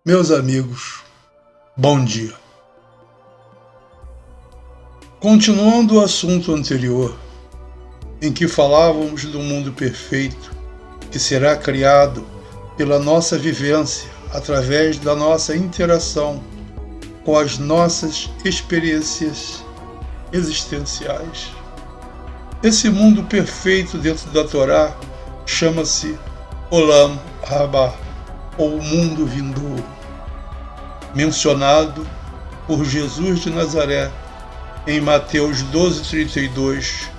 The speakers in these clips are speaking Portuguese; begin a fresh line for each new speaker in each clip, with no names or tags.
Meus amigos, bom dia. Continuando o assunto anterior, em que falávamos do mundo perfeito, que será criado pela nossa vivência através da nossa interação com as nossas experiências existenciais. Esse mundo perfeito dentro da Torá chama-se Olam Rabá, ou mundo vindouro, mencionado por Jesus de Nazaré em Mateus 12:32,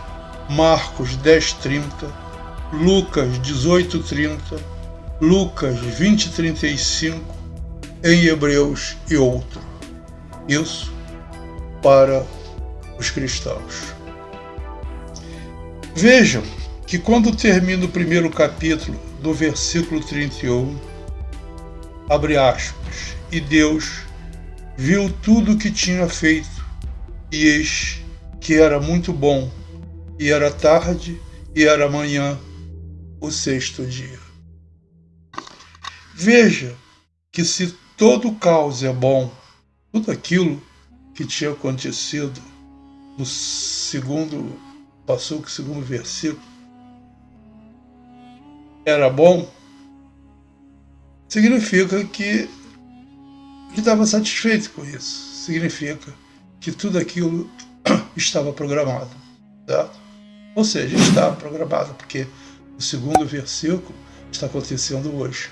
Marcos 10:30, Lucas 18:30, Lucas 20:35, em Hebreus e outro. Isso para os cristãos. Vejam que quando termina o primeiro capítulo, do versículo 31, abre aspas, e Deus viu tudo o que tinha feito, e eis que era muito bom, e era tarde, e era manhã, o sexto dia. Veja que se todo o caos é bom, tudo aquilo que tinha acontecido no segundo versículo era bom, significa que ele estava satisfeito com isso. Significa que tudo aquilo estava programado. Certo? Ou seja, estava programado, porque o segundo versículo está acontecendo hoje.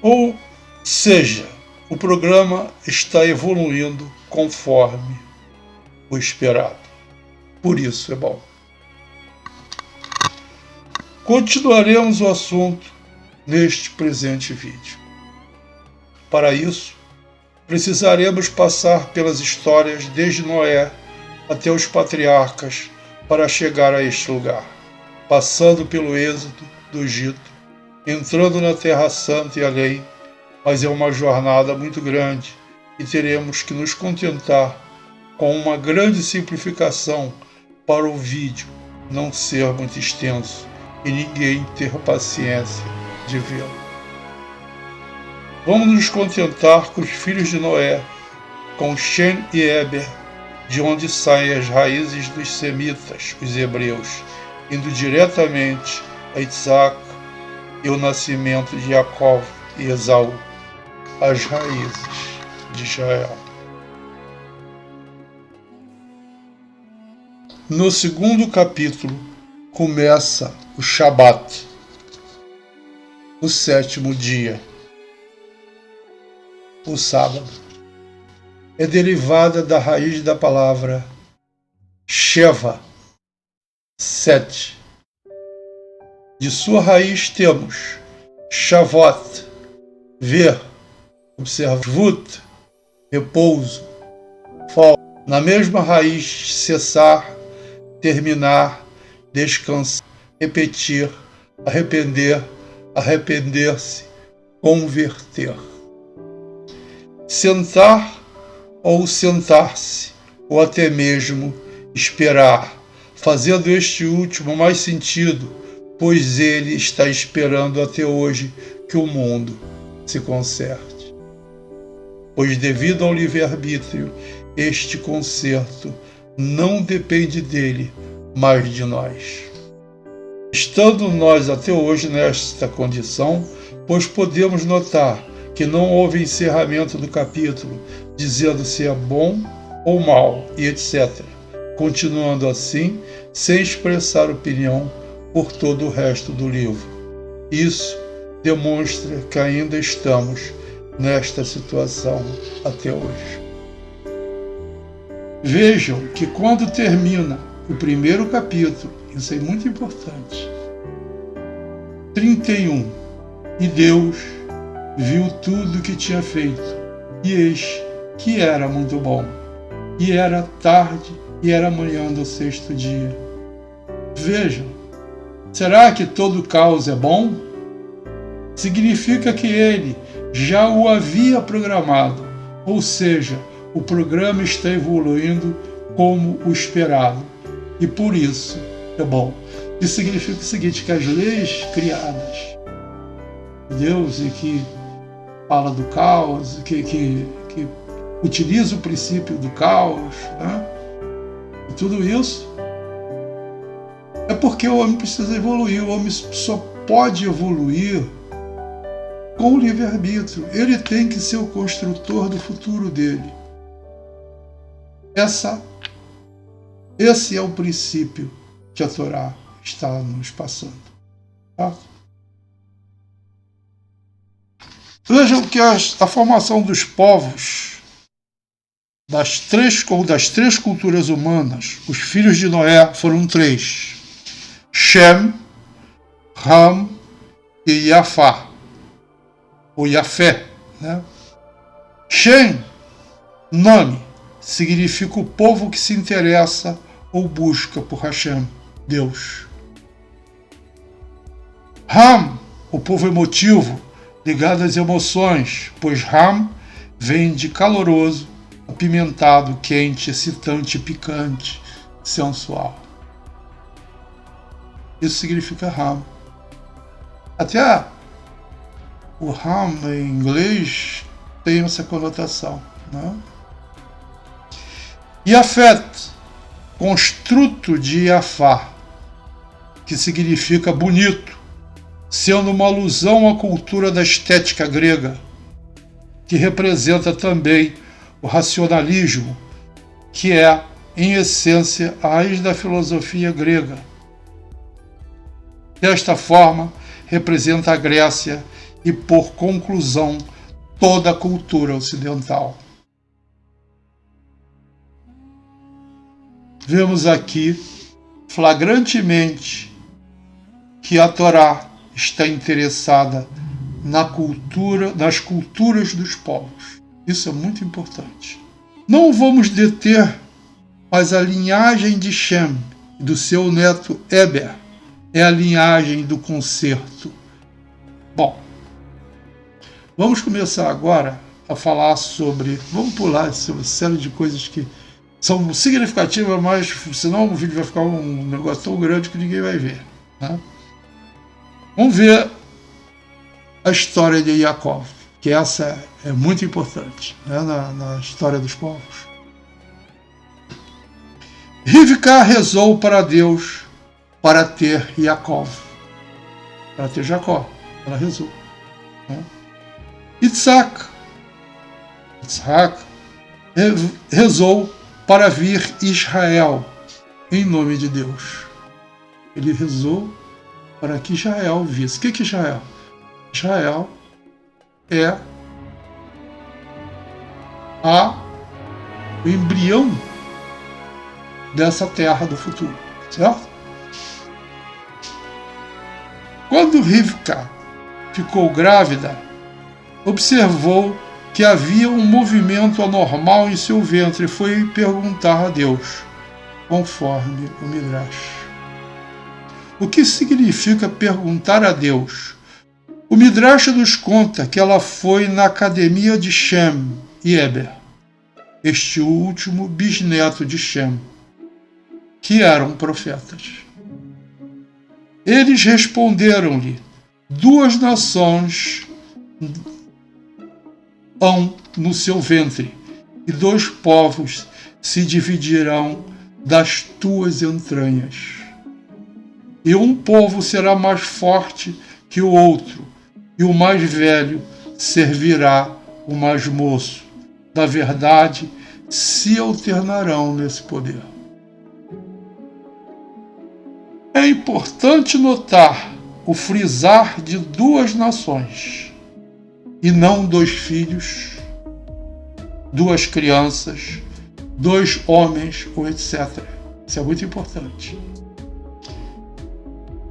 Ou seja, o programa está evoluindo conforme o esperado. Por isso é bom. Continuaremos o assunto neste presente vídeo. Para isso, precisaremos passar pelas histórias desde Noé até os patriarcas para chegar a este lugar, passando pelo êxodo do Egito, entrando na Terra Santa e além, mas é uma jornada muito grande e teremos que nos contentar com uma grande simplificação para o vídeo não ser muito extenso e ninguém ter paciência de vê-lo. Vamos nos contentar com os filhos de Noé, com Shem e Eber, de onde saem as raízes dos semitas, os hebreus, indo diretamente a Isaac e o nascimento de Jacó e Esaú, as raízes de Israel. No segundo capítulo começa o Shabat, o sétimo dia. O sábado é derivada da raiz da palavra Sheva, 7. De sua raiz temos Shavot, ver, observut, repouso, folga. Na mesma raiz, cessar, terminar, descansar, repetir, arrepender, arrepender-se, converter. Sentar ou sentar-se, ou até mesmo esperar, fazendo este último mais sentido, pois ele está esperando até hoje que o mundo se conserte. Pois devido ao livre-arbítrio, este conserto não depende dele, mas de nós. Estando nós até hoje nesta condição, pois podemos notar que não houve encerramento do capítulo, dizendo se é bom ou mal, e etc., continuando assim, sem expressar opinião por todo o resto do livro. Isso demonstra que ainda estamos nesta situação até hoje. Vejam que quando termina o primeiro capítulo, isso é muito importante, 31, e Deus viu tudo o que tinha feito, e eis que era muito bom, e era tarde, e era manhã do sexto dia. Vejam, será que todo caos é bom? Significa que ele já o havia programado, ou seja, o programa está evoluindo como o esperado, e por isso é bom. Isso significa o seguinte, que as leis criadas por Deus e que fala do caos, que utiliza o princípio do caos, né? E tudo isso é porque o homem precisa evoluir. O homem só pode evoluir com o livre-arbítrio. Ele tem que ser o construtor do futuro dele. Esse é o princípio que a Torá está nos passando. Tá? Vejam que a formação dos povos das três culturas humanas, os filhos de Noé foram 3. Shem, Ham e Yafá, ou Yafé. Né? Shem, nome, significa o povo que se interessa ou busca por Hashem, Deus. Ham, o povo emotivo, ligado às emoções, pois Ham vem de caloroso, apimentado, quente, excitante, picante, sensual. Isso significa Ham. Até o Ham em inglês tem essa conotação. Né? Yafet, construto de Yafá, que significa bonito, sendo uma alusão à cultura da estética grega, que representa também o racionalismo, que é, em essência, a raiz da filosofia grega. Desta forma, representa a Grécia e, por conclusão, toda a cultura ocidental. Vemos aqui, flagrantemente, que a Torá está interessada nas culturas dos povos. Isso é muito importante. Não vamos deter, mas a linhagem de Shem e do seu neto Eber é a linhagem do concerto. Bom, vamos começar agora a falar sobre... Vamos pular essa série de coisas que são significativas, mas senão o vídeo vai ficar um negócio tão grande que ninguém vai ver. Né? Vamos ver a história de Yaakov, que essa é muito importante, né, na história dos povos. Rivka rezou para Deus para ter Yaakov, para ter Jacó. Ela rezou. Né? Yitzhak rezou para vir Israel, em nome de Deus. Ele rezou para que Israel visse. O que é Israel? Israel é o embrião dessa terra do futuro, certo? Quando Rivka ficou grávida, observou que havia um movimento anormal em seu ventre e foi perguntar a Deus, conforme o Midrash. O que significa perguntar a Deus? O Midrash nos conta que ela foi na academia de Shem e Eber, este último bisneto de Shem, que eram profetas. Eles responderam-lhe: 2 nações hão no seu ventre, e 2 povos se dividirão das tuas entranhas. E um povo será mais forte que o outro, e o mais velho servirá o mais moço. Na verdade, se alternarão nesse poder. É importante notar o frisar de 2 nações, e não 2 filhos, 2 crianças, 2 homens, ou etc. Isso é muito importante.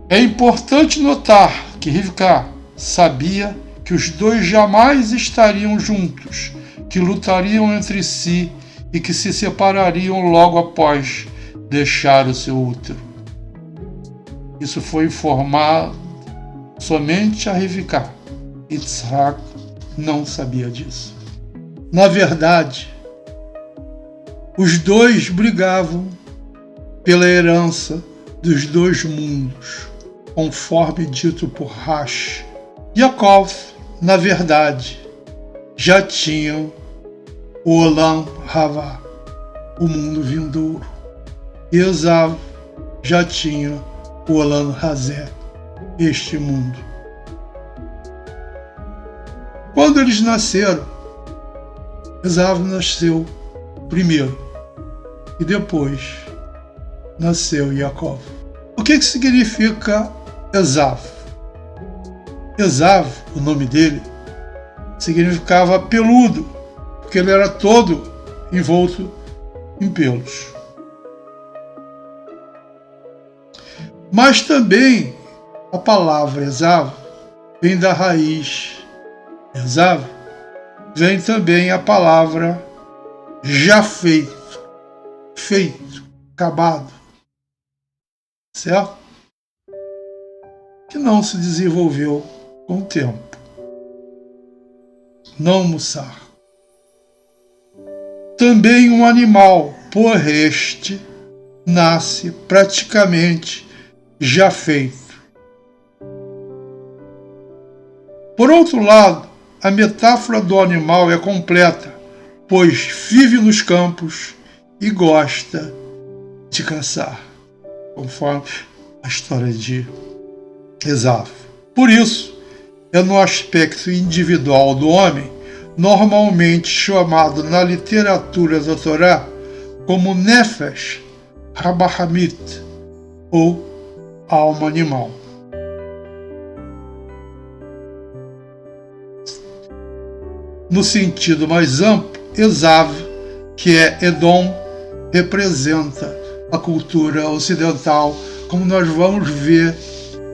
É importante notar que Rivka sabia que os 2 jamais estariam juntos, que lutariam entre si e que se separariam logo após deixar o seu útero. Isso foi informado somente a Rivka. Yitzhak não sabia disso. Na verdade, os 2 brigavam pela herança dos dois mundos, conforme dito por Rashi. Yaakov, na verdade, já tinha o Olam Havá, o mundo vindouro, e Esaú já tinha o Olam Hazé, este mundo. Quando eles nasceram, Esaú nasceu primeiro e depois nasceu Yaakov. O que significa Esaú? Esaú, o nome dele, significava peludo, porque ele era todo envolto em pelos. Mas também a palavra Esaú vem da raiz Esaú, vem também a palavra já feito, acabado, certo? Que não se desenvolveu com o tempo. Não Mussar. Também um animal, por este, nasce praticamente já feito. Por outro lado, a metáfora do animal é completa, pois vive nos campos e gosta de caçar, conforme a história de Esaú. Por isso, é no aspecto individual do homem, normalmente chamado na literatura da Torá como Nefesh Habahamit, ou alma animal. No sentido mais amplo, Esaú, que é Edom, representa a cultura ocidental, como nós vamos ver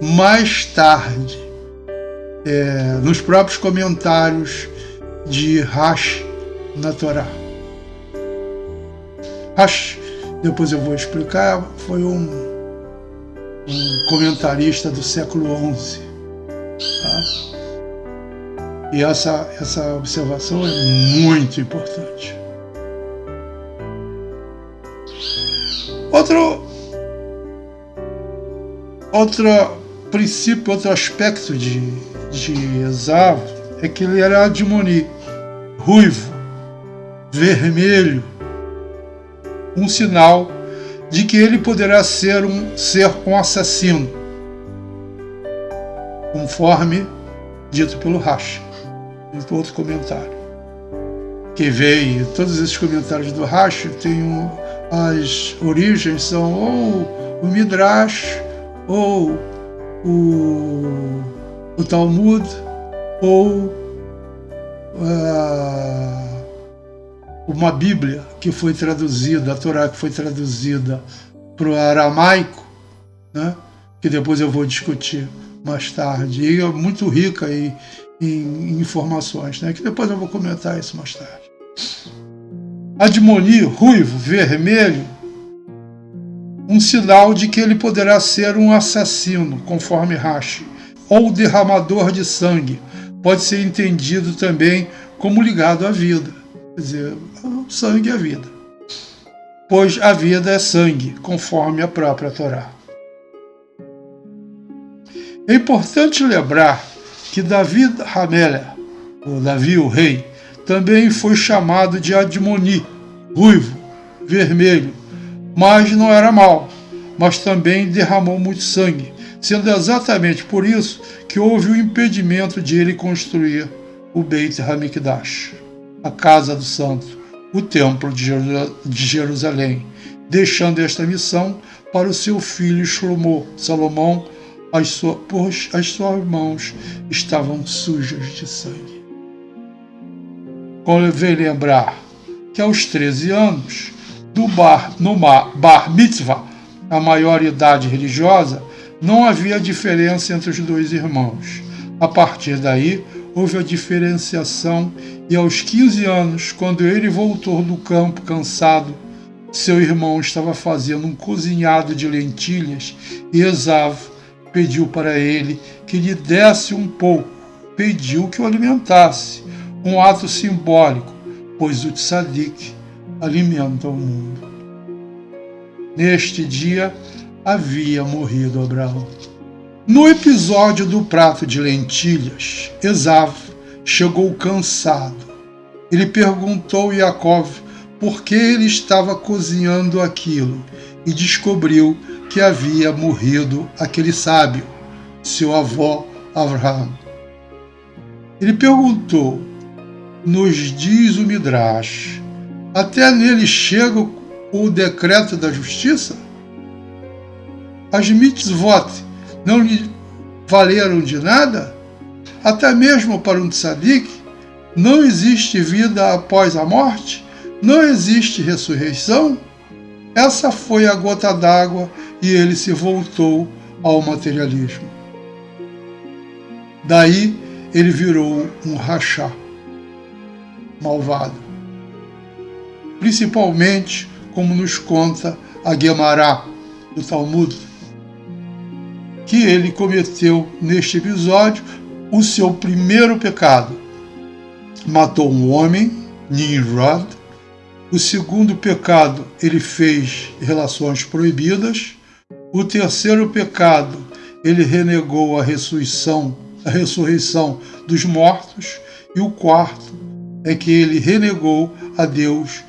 mais tarde, nos próprios comentários de Rashi na Torá. Rashi, depois eu vou explicar, foi um comentarista do século XI. Tá? E essa observação é muito importante. Outro princípio, outro aspecto de Esaú é que ele era admoni, ruivo, vermelho, um sinal de que ele poderá ser um assassino, conforme dito pelo Rashi, em outro comentário. Que veio, todos esses comentários do Rashi têm as origens, são ou o Midrash, ou o Talmud, ou uma Bíblia que foi traduzida, a Torá que foi traduzida para o aramaico, né? Que depois eu vou discutir mais tarde, e é muito rica em informações, né? Que depois eu vou comentar isso mais tarde. Admoni, ruivo, vermelho, um sinal de que ele poderá ser um assassino, conforme Rashi, ou derramador de sangue. Pode ser entendido também como ligado à vida. Quer dizer, o sangue é a vida. Pois a vida é sangue, conforme a própria Torá. É importante lembrar que Davi Hamelech, ou Davi o rei, também foi chamado de Admoni, ruivo, vermelho, mas não era mau, mas também derramou muito sangue, sendo exatamente por isso que houve o impedimento de ele construir o Beit HaMikdash, a casa do santo, o templo de Jerusalém, deixando esta missão para o seu filho Salomão, pois as suas mãos estavam sujas de sangue. Convém lembrar que aos 13 anos, no Bar Mitzvah, a maioridade religiosa, não havia diferença entre os dois irmãos. A partir daí, houve a diferenciação e aos 15 anos, quando ele voltou do campo cansado, seu irmão estava fazendo um cozinhado de lentilhas e Esaú pediu para ele que lhe desse um pouco, pediu que o alimentasse, um ato simbólico, pois o tzadik alimenta o mundo. Neste dia, havia morrido Abraão. No episódio do prato de lentilhas, Esaú chegou cansado. Ele perguntou a Jacó por que ele estava cozinhando aquilo e descobriu que havia morrido aquele sábio, seu avô Abraão. Ele perguntou: nos diz o Midrash, até nele chega o decreto da justiça? As mitzvot não lhe valeram de nada? Até mesmo para um tzadik, não existe vida após a morte? Não existe ressurreição? Essa foi a gota d'água e ele se voltou ao materialismo. Daí ele virou um rachá, malvado. Principalmente, como nos conta a Guemará do Talmud, que ele cometeu neste episódio o seu primeiro pecado. Matou um homem, Nimrod. O segundo pecado, ele fez relações proibidas. O terceiro pecado, ele renegou a ressurreição dos mortos. E o quarto é que ele renegou a Deus.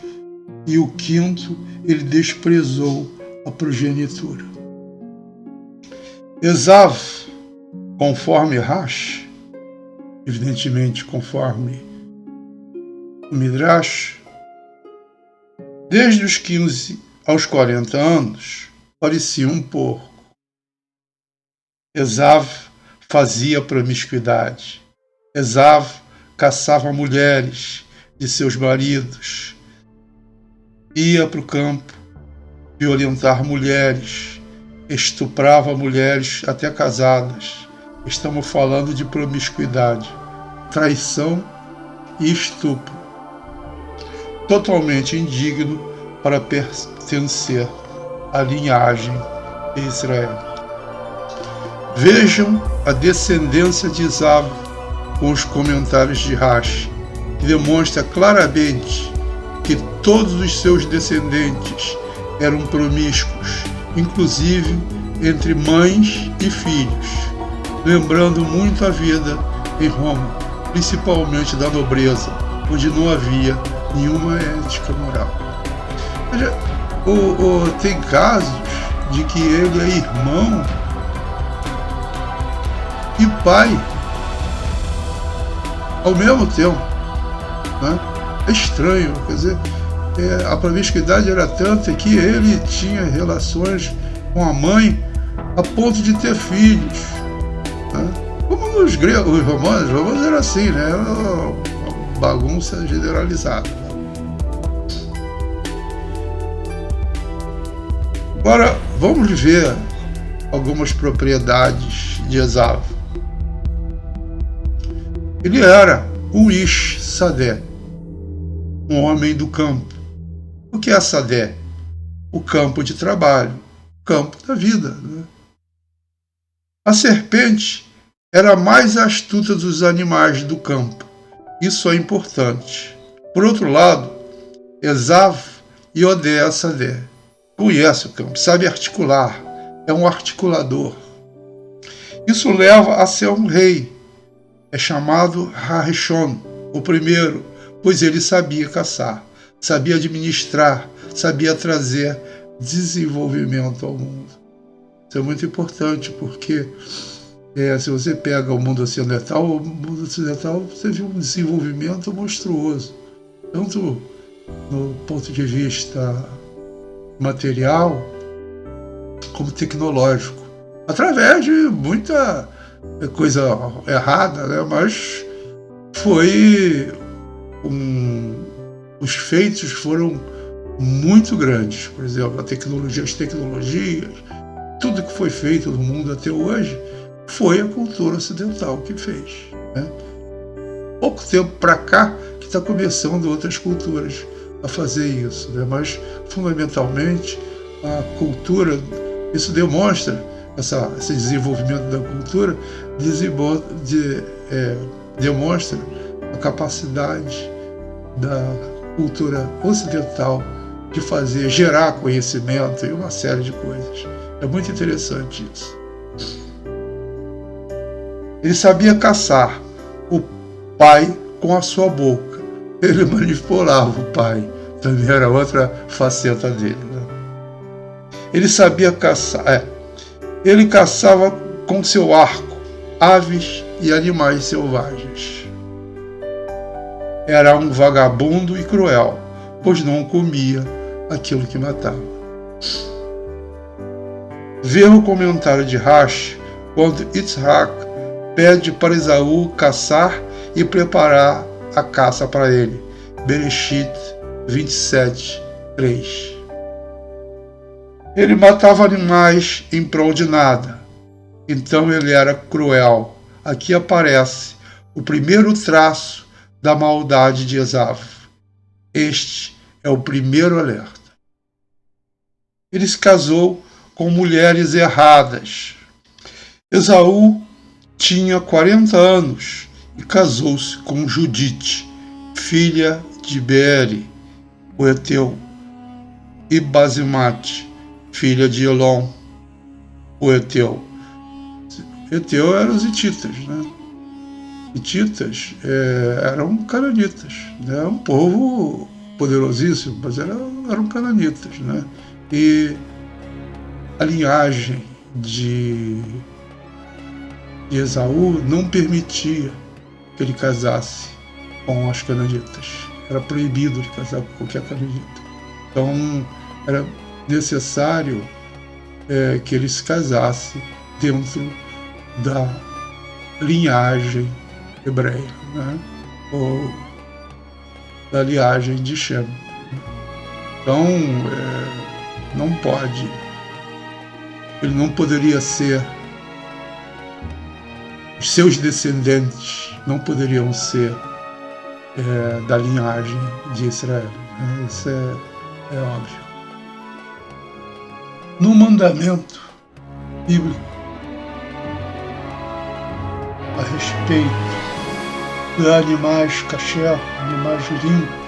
E o quinto, ele desprezou a progenitura. Esaú, conforme Rashi, evidentemente conforme o Midrash, desde os 15 aos 40 anos, parecia um porco. Esaú fazia promiscuidade. Esaú caçava mulheres de seus maridos, ia para o campo violentar mulheres, estuprava mulheres até casadas. Estamos falando de promiscuidade, traição e estupro. Totalmente indigno para pertencer à linhagem de Israel. Vejam a descendência de Esaú com os comentários de Rashi, que demonstra claramente que todos os seus descendentes eram promíscuos, inclusive entre mães e filhos, lembrando muito a vida em Roma, principalmente da nobreza, onde não havia nenhuma ética moral. Tem casos de que ele é irmão e pai ao mesmo tempo, né? É estranho, quer dizer, a promiscuidade era tanta que ele tinha relações com a mãe a ponto de ter filhos, né? Como nos gregos, os romanos era assim, né? Era uma bagunça generalizada. Agora, vamos ver algumas propriedades de Esaú. Ele era um Ish Sadé, um homem do campo. O que é Sadé? O campo de trabalho, o campo da vida, né? A serpente era a mais astuta dos animais do campo. Isso é importante. Por outro lado, Esaú odeia Sadé. Conhece o campo, sabe articular, é um articulador. Isso leva a ser um rei. É chamado Harishon, o primeiro, pois ele sabia caçar, sabia administrar, sabia trazer desenvolvimento ao mundo. Isso é muito importante, porque se você pega o mundo ocidental, você vê um desenvolvimento monstruoso, tanto no ponto de vista material como tecnológico, através de muita coisa errada, né? Mas os feitos foram muito grandes. Por exemplo, as tecnologias, tudo que foi feito no mundo até hoje foi a cultura ocidental que fez, né? Pouco tempo para cá que está começando outras culturas a fazer isso, né? Mas fundamentalmente a cultura, isso demonstra, esse desenvolvimento da cultura demonstra a capacidade da cultura ocidental de gerar conhecimento e uma série de coisas. É muito interessante isso. Ele sabia caçar o pai com a sua boca. Ele manipulava o pai. Também era outra faceta dele, né? Ele sabia caçar. Ele caçava com seu arco aves e animais selvagens. Era um vagabundo e cruel, pois não comia aquilo que matava. Veja o comentário de Rashi quando Yitzhak pede para Esaú caçar e preparar a caça para ele. Bereshit 27:3. Ele matava animais em prol de nada, então ele era cruel. Aqui aparece o primeiro traço da maldade de Esaú. Este é o primeiro alerta. Ele se casou com mulheres erradas. Esaú tinha 40 anos e casou-se com Judite, filha de Beeri, o Eteu, e Basemate, filha de Elon, o Eteu. Eteu eram os hititas, né? Hititas eram cananitas, né? Um povo poderosíssimo, mas eram cananitas, né? E a linhagem de Esaú não permitia que ele casasse com as cananitas. Era proibido de casar com qualquer cananita. Então era necessário que ele se casasse dentro da linhagem hebreia, né? Ou da linhagem de Shem. Então não pode, ele não poderia ser, os seus descendentes não poderiam ser da linhagem de Israel. Isso é óbvio. No mandamento bíblico a respeito de animais kasher, animais limpos,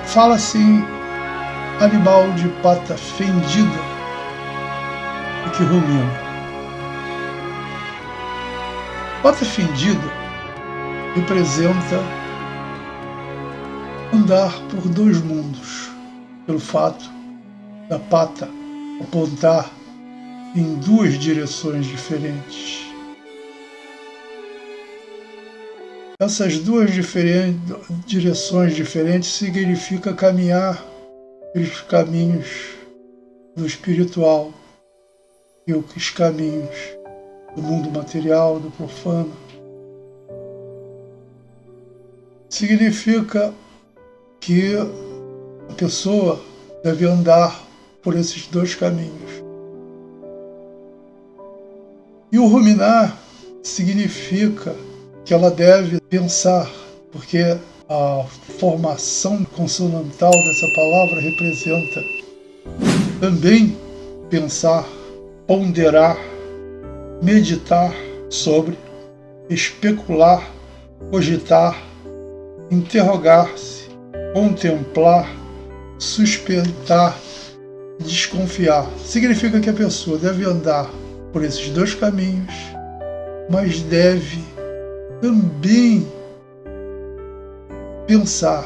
fala assim: animal de pata fendida e que rumina. Pata fendida representa andar por dois mundos, pelo fato da pata apontar em duas direções diferentes. Essas duas direções diferentes significa caminhar pelos caminhos do espiritual e os caminhos do mundo material, do profano. Significa que a pessoa deve andar por esses dois caminhos. E o ruminar significa que ela deve pensar, porque a formação consonantal dessa palavra representa também pensar, ponderar, meditar sobre, especular, cogitar, interrogar-se, contemplar, suspeitar, desconfiar. Significa que a pessoa deve andar por esses dois caminhos, mas deve também pensar,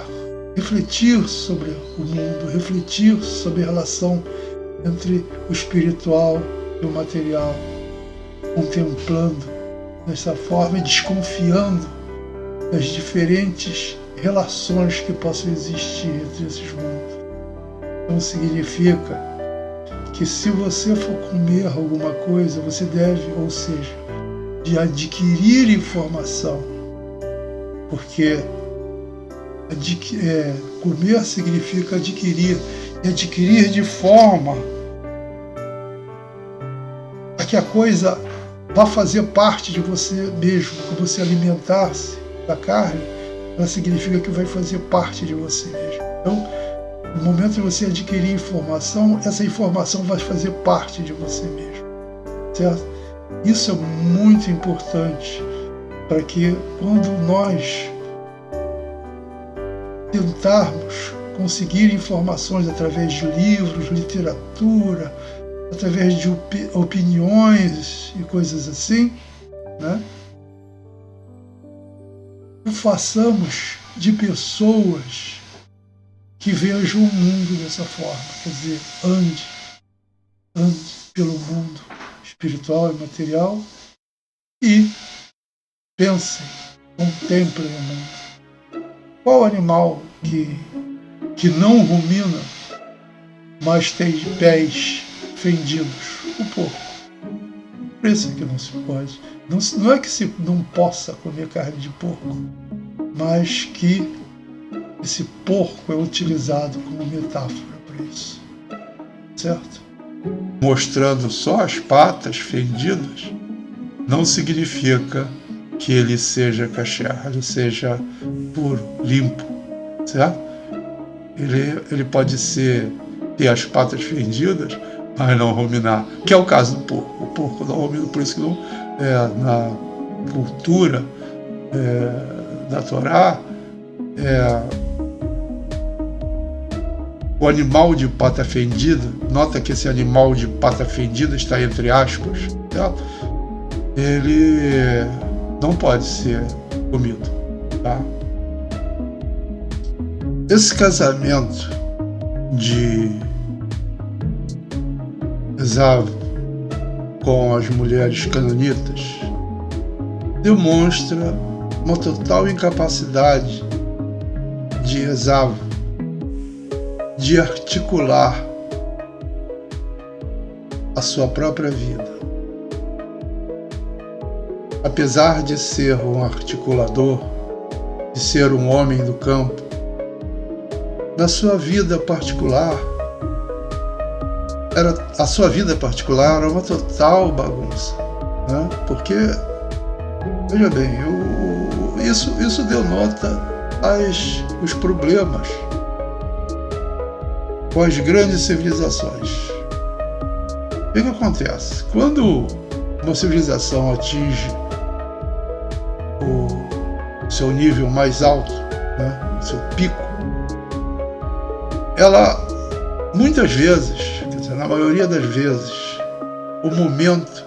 refletir sobre o mundo, refletir sobre a relação entre o espiritual e o material, contemplando dessa forma e desconfiando das diferentes relações que possam existir entre esses mundos. Então significa que se você for comer alguma coisa, você deve, ou seja, de adquirir informação, porque comer significa adquirir, e adquirir de forma a que a coisa vá fazer parte de você mesmo. Que você alimentar-se da carne, ela significa que vai fazer parte de você mesmo. Então, no momento de você adquirir informação, essa informação vai fazer parte de você mesmo, certo? Isso é muito importante para que, quando nós tentarmos conseguir informações através de livros, literatura, através de opiniões e coisas assim, né? O façamos de pessoas que vejam o mundo dessa forma, quer dizer, ande pelo mundo espiritual e material e pensem, contemplem o mundo. Qual animal que não rumina, mas tem pés fendidos? O porco. Por isso é que não se pode. Não é que se não possa comer carne de porco, mas que esse porco é utilizado como metáfora para isso. Certo? Mostrando só as patas fendidas, não significa que ele seja kasher, ele seja puro, limpo, certo? Ele pode ter as patas fendidas, mas não ruminar, que é o caso do porco. O porco não rumina, por isso que não, na cultura da Torá, o animal de pata fendida, nota que esse animal de pata fendida está entre aspas, certo? Ele não pode ser comido, tá? Esse casamento de Esaú com as mulheres cananitas demonstra uma total incapacidade de Esaú de articular a sua própria vida. Apesar de ser um articulador, de ser um homem do campo, na sua vida particular, a sua vida particular era uma total bagunça, né? Porque, veja bem, isso denota os problemas com as grandes civilizações. O que acontece? Quando uma civilização atinge o seu nível mais alto, né, o seu pico, ela, muitas vezes, quer dizer, na maioria das vezes, o momento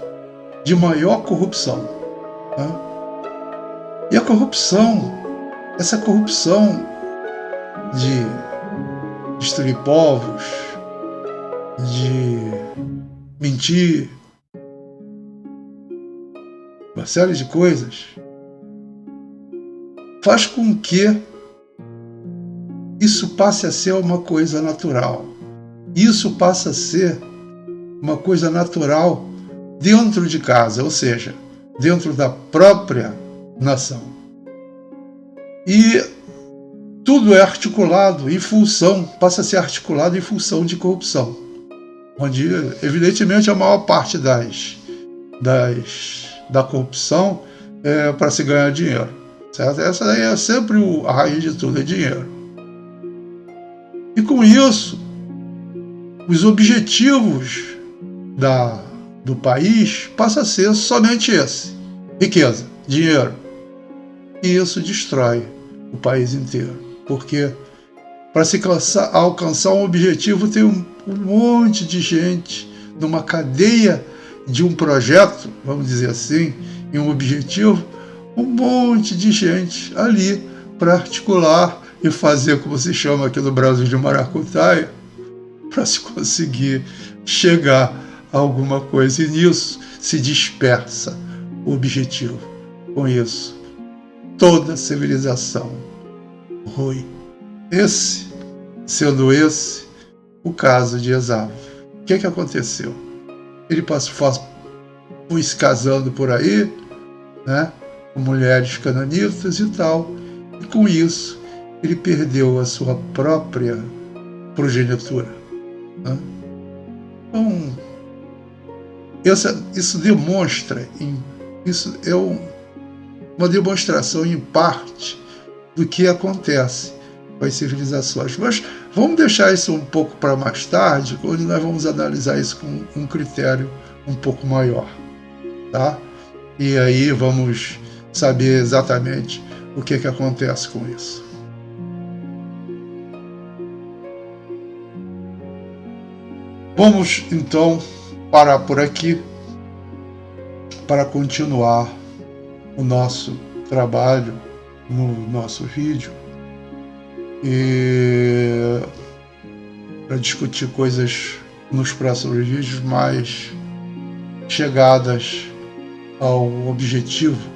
de maior corrupção, né? E a corrupção, essa corrupção de destruir povos, de mentir, uma série de coisas, faz com que isso passe a ser uma coisa natural. Isso passa a ser uma coisa natural dentro de casa, ou seja, dentro da própria nação. E tudo é articulado em função, passa a ser articulado em função de corrupção, onde, evidentemente, a maior parte da corrupção é para se ganhar dinheiro, certo? Essa daí é sempre a raiz de tudo, é dinheiro. E com isso, os objetivos do país passam a ser somente esse: riqueza, dinheiro. E isso destrói o país inteiro. Porque para se alcançar um objetivo tem um monte de gente numa cadeia de um projeto, vamos dizer assim, em um objetivo, um monte de gente ali para articular e fazer, como se chama aqui no Brasil, de maracutaia, para se conseguir chegar a alguma coisa. E nisso se dispersa o objetivo. Com isso, toda civilização ruim. Sendo esse o caso de Esaú. O que aconteceu? Ele foi se casando por aí, né, com mulheres cananitas e tal, e com isso ele perdeu a sua própria progenitura, né? Então, isso demonstra, isso é uma demonstração em parte do que acontece com as civilizações. Mas vamos deixar isso um pouco para mais tarde, onde nós vamos analisar isso com um critério um pouco maior, tá? E aí vamos saber exatamente o que acontece com isso. Vamos então parar por aqui para continuar o nosso trabalho no nosso vídeo e para discutir coisas nos próximos vídeos mais chegadas ao objetivo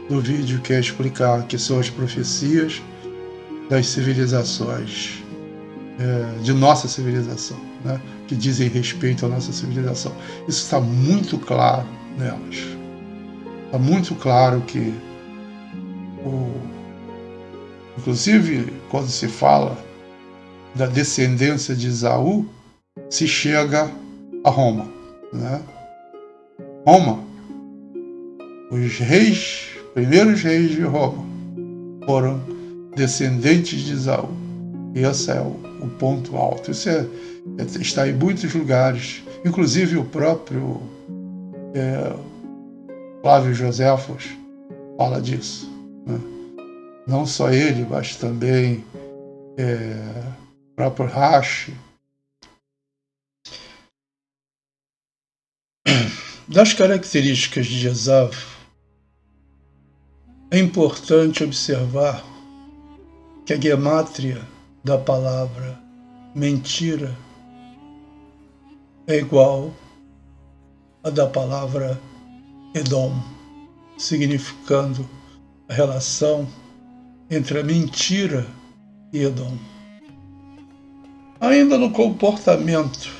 do vídeo, que é explicar que são as profecias das civilizações, de nossa civilização, né, que dizem respeito à nossa civilização. Isso está muito claro nelas. Está muito claro que, inclusive, quando se fala da descendência de Esaú, se chega a Roma, né? Roma, os primeiros reis de Roma foram descendentes de Esaú. E esse é o ponto alto. Isso está em muitos lugares, inclusive o próprio Flávio Joséfos fala disso, né? Não só ele, mas também o próprio Rashi. Das características de Esaú, é importante observar que a gemátria da palavra mentira é igual à da palavra Edom, significando a relação entre a mentira e Edom. Ainda no comportamento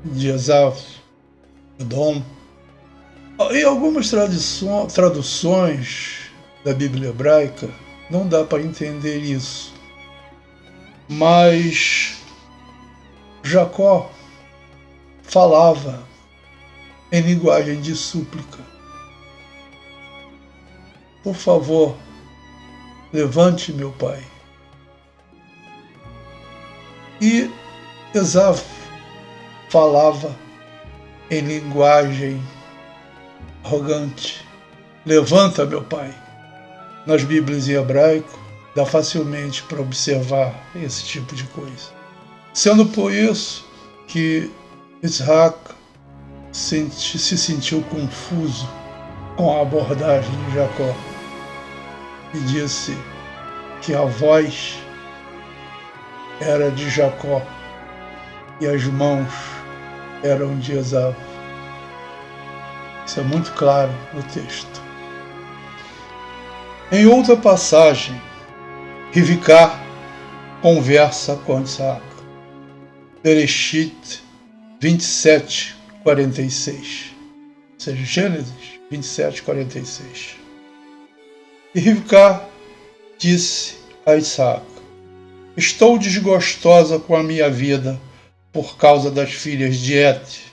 de Esaú, Edom, em algumas traduções da Bíblia hebraica não dá para entender isso, mas Jacó falava em linguagem de súplica: por favor, levante meu pai. E Esaú falava em linguagem arrogante: levanta meu pai. Nas Bíblias em hebraico dá facilmente para observar esse tipo de coisa. Sendo por isso que Isaac se sentiu confuso com a abordagem de Jacó e disse que a voz era de Jacó e as mãos eram de Esaú. Isso é muito claro no texto. Em outra passagem, Rivká conversa com Isaac. Bereshit 27, 46. Ou seja, Gênesis 27, 46. E Rivká disse a Isaac: estou desgostosa com a minha vida por causa das filhas de Et.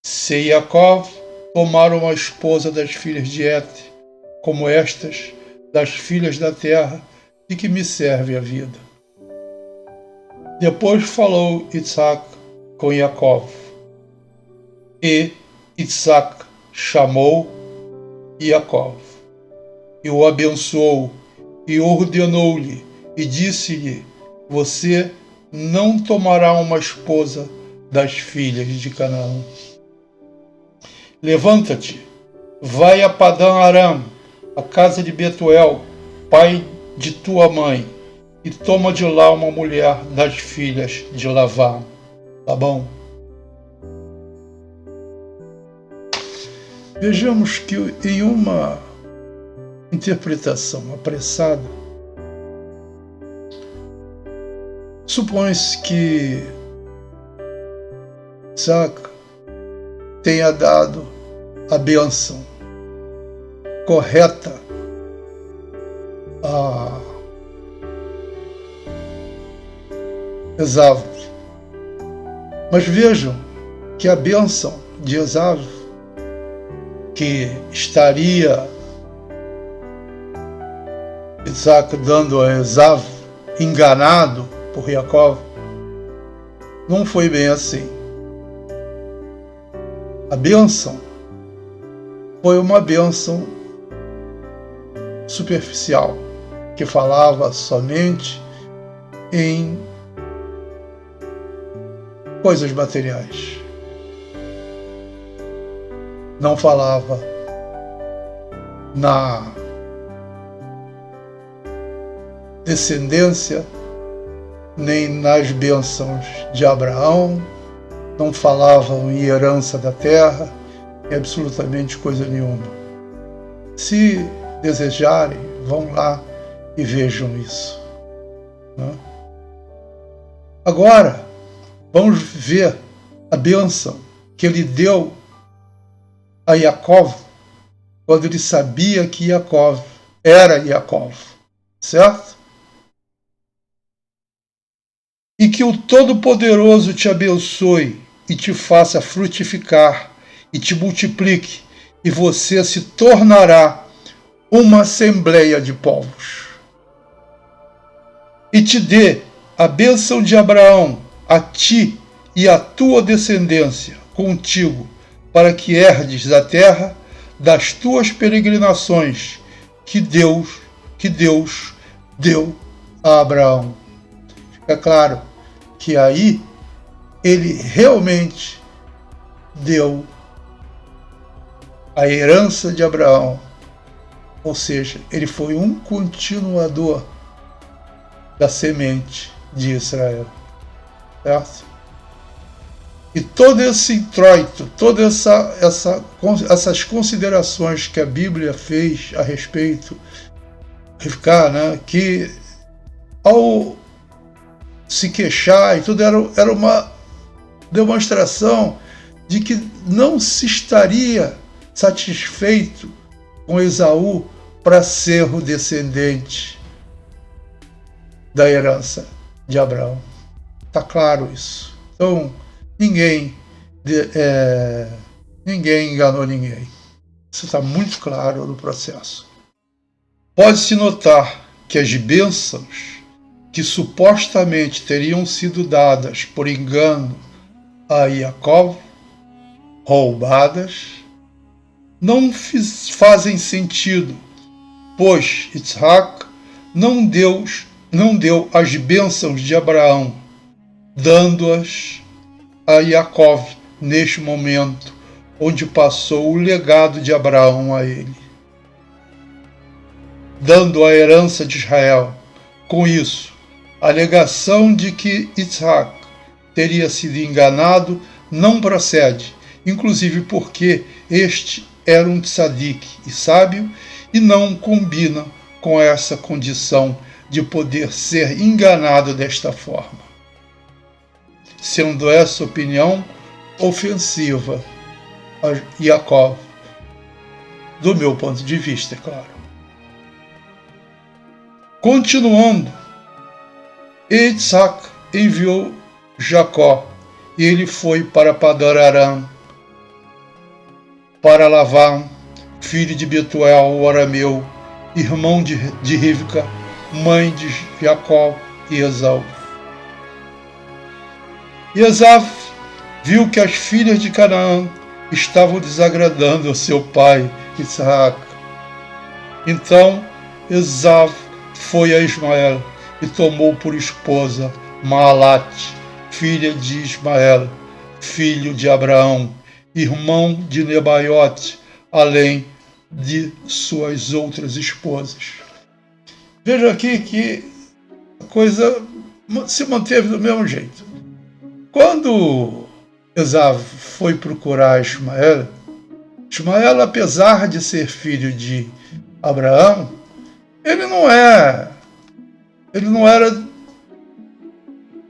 Se Jacó tomar uma esposa das filhas de Et, como estas das filhas da terra, de que me serve a vida? Depois falou Isaac com Jacó, e Isaac chamou Jacó, e o abençoou, e ordenou-lhe, e disse-lhe: você não tomará uma esposa das filhas de Canaã. Levanta-te, vai a Padã Aram, a casa de Betuel, pai de tua mãe, e toma de lá uma mulher das filhas de Lavá. Tá bom? Vejamos que em uma interpretação apressada, supõe-se que Isaac tenha dado a bênção correta a Esaú. Mas vejam que a bênção de Esaú, que estaria Isaac dando a Esaú, enganado por Jacó, não foi bem assim. A bênção foi uma bênção superficial, que falava somente em coisas materiais. Não falava na descendência, nem nas bênçãos de Abraão, não falavam em herança da terra, em absolutamente coisa nenhuma. Se desejarem, vão lá e vejam isso. Agora, vamos ver a bênção que ele deu a Jacó, quando ele sabia que Jacó era Jacó, certo? E que o Todo-Poderoso te abençoe e te faça frutificar e te multiplique, e você se tornará uma assembleia de povos. E te dê a bênção de Abraão a ti e a tua descendência contigo, para que herdes a terra das tuas peregrinações que Deus deu a Abraão. Fica claro que aí ele realmente deu a herança de Abraão, ou seja, ele foi um continuador da semente de Israel, certo? E todo esse introito, todas essas considerações que a Bíblia fez a respeito, que ao se queixar e tudo era uma demonstração de que não se estaria satisfeito com Esaú para ser o descendente da herança de Abraão. Está claro isso. Então, ninguém enganou ninguém. Isso está muito claro no processo. Pode-se notar que as bênçãos que supostamente teriam sido dadas por engano a Jacó, roubadas, não fazem sentido, pois Isaac não deu as bênçãos de Abraão, dando-as a Jacó neste momento, onde passou o legado de Abraão a ele, dando a herança de Israel. Com isso, a alegação de que Isaac teria sido enganado não procede, inclusive porque este era um tzadik e sábio e não combina com essa condição de poder ser enganado desta forma, sendo essa opinião ofensiva a Jacó, do meu ponto de vista, é claro. Continuando, Isaac enviou Jacó, e ele foi para Padar Aram, para Lavã, filho de Betuel, o arameu, irmão de Rivca, mãe de Jacó e Esaú. E Esaú viu que as filhas de Canaã estavam desagradando ao seu pai, Isaac. Então Esaú foi a Ismael e tomou por esposa Maalate, filha de Ismael, filho de Abraão, irmão de Nebaiote, além de suas outras esposas. Veja aqui que a coisa se manteve do mesmo jeito. Quando Esaú foi procurar Ismael, apesar de ser filho de Abraão, ele não era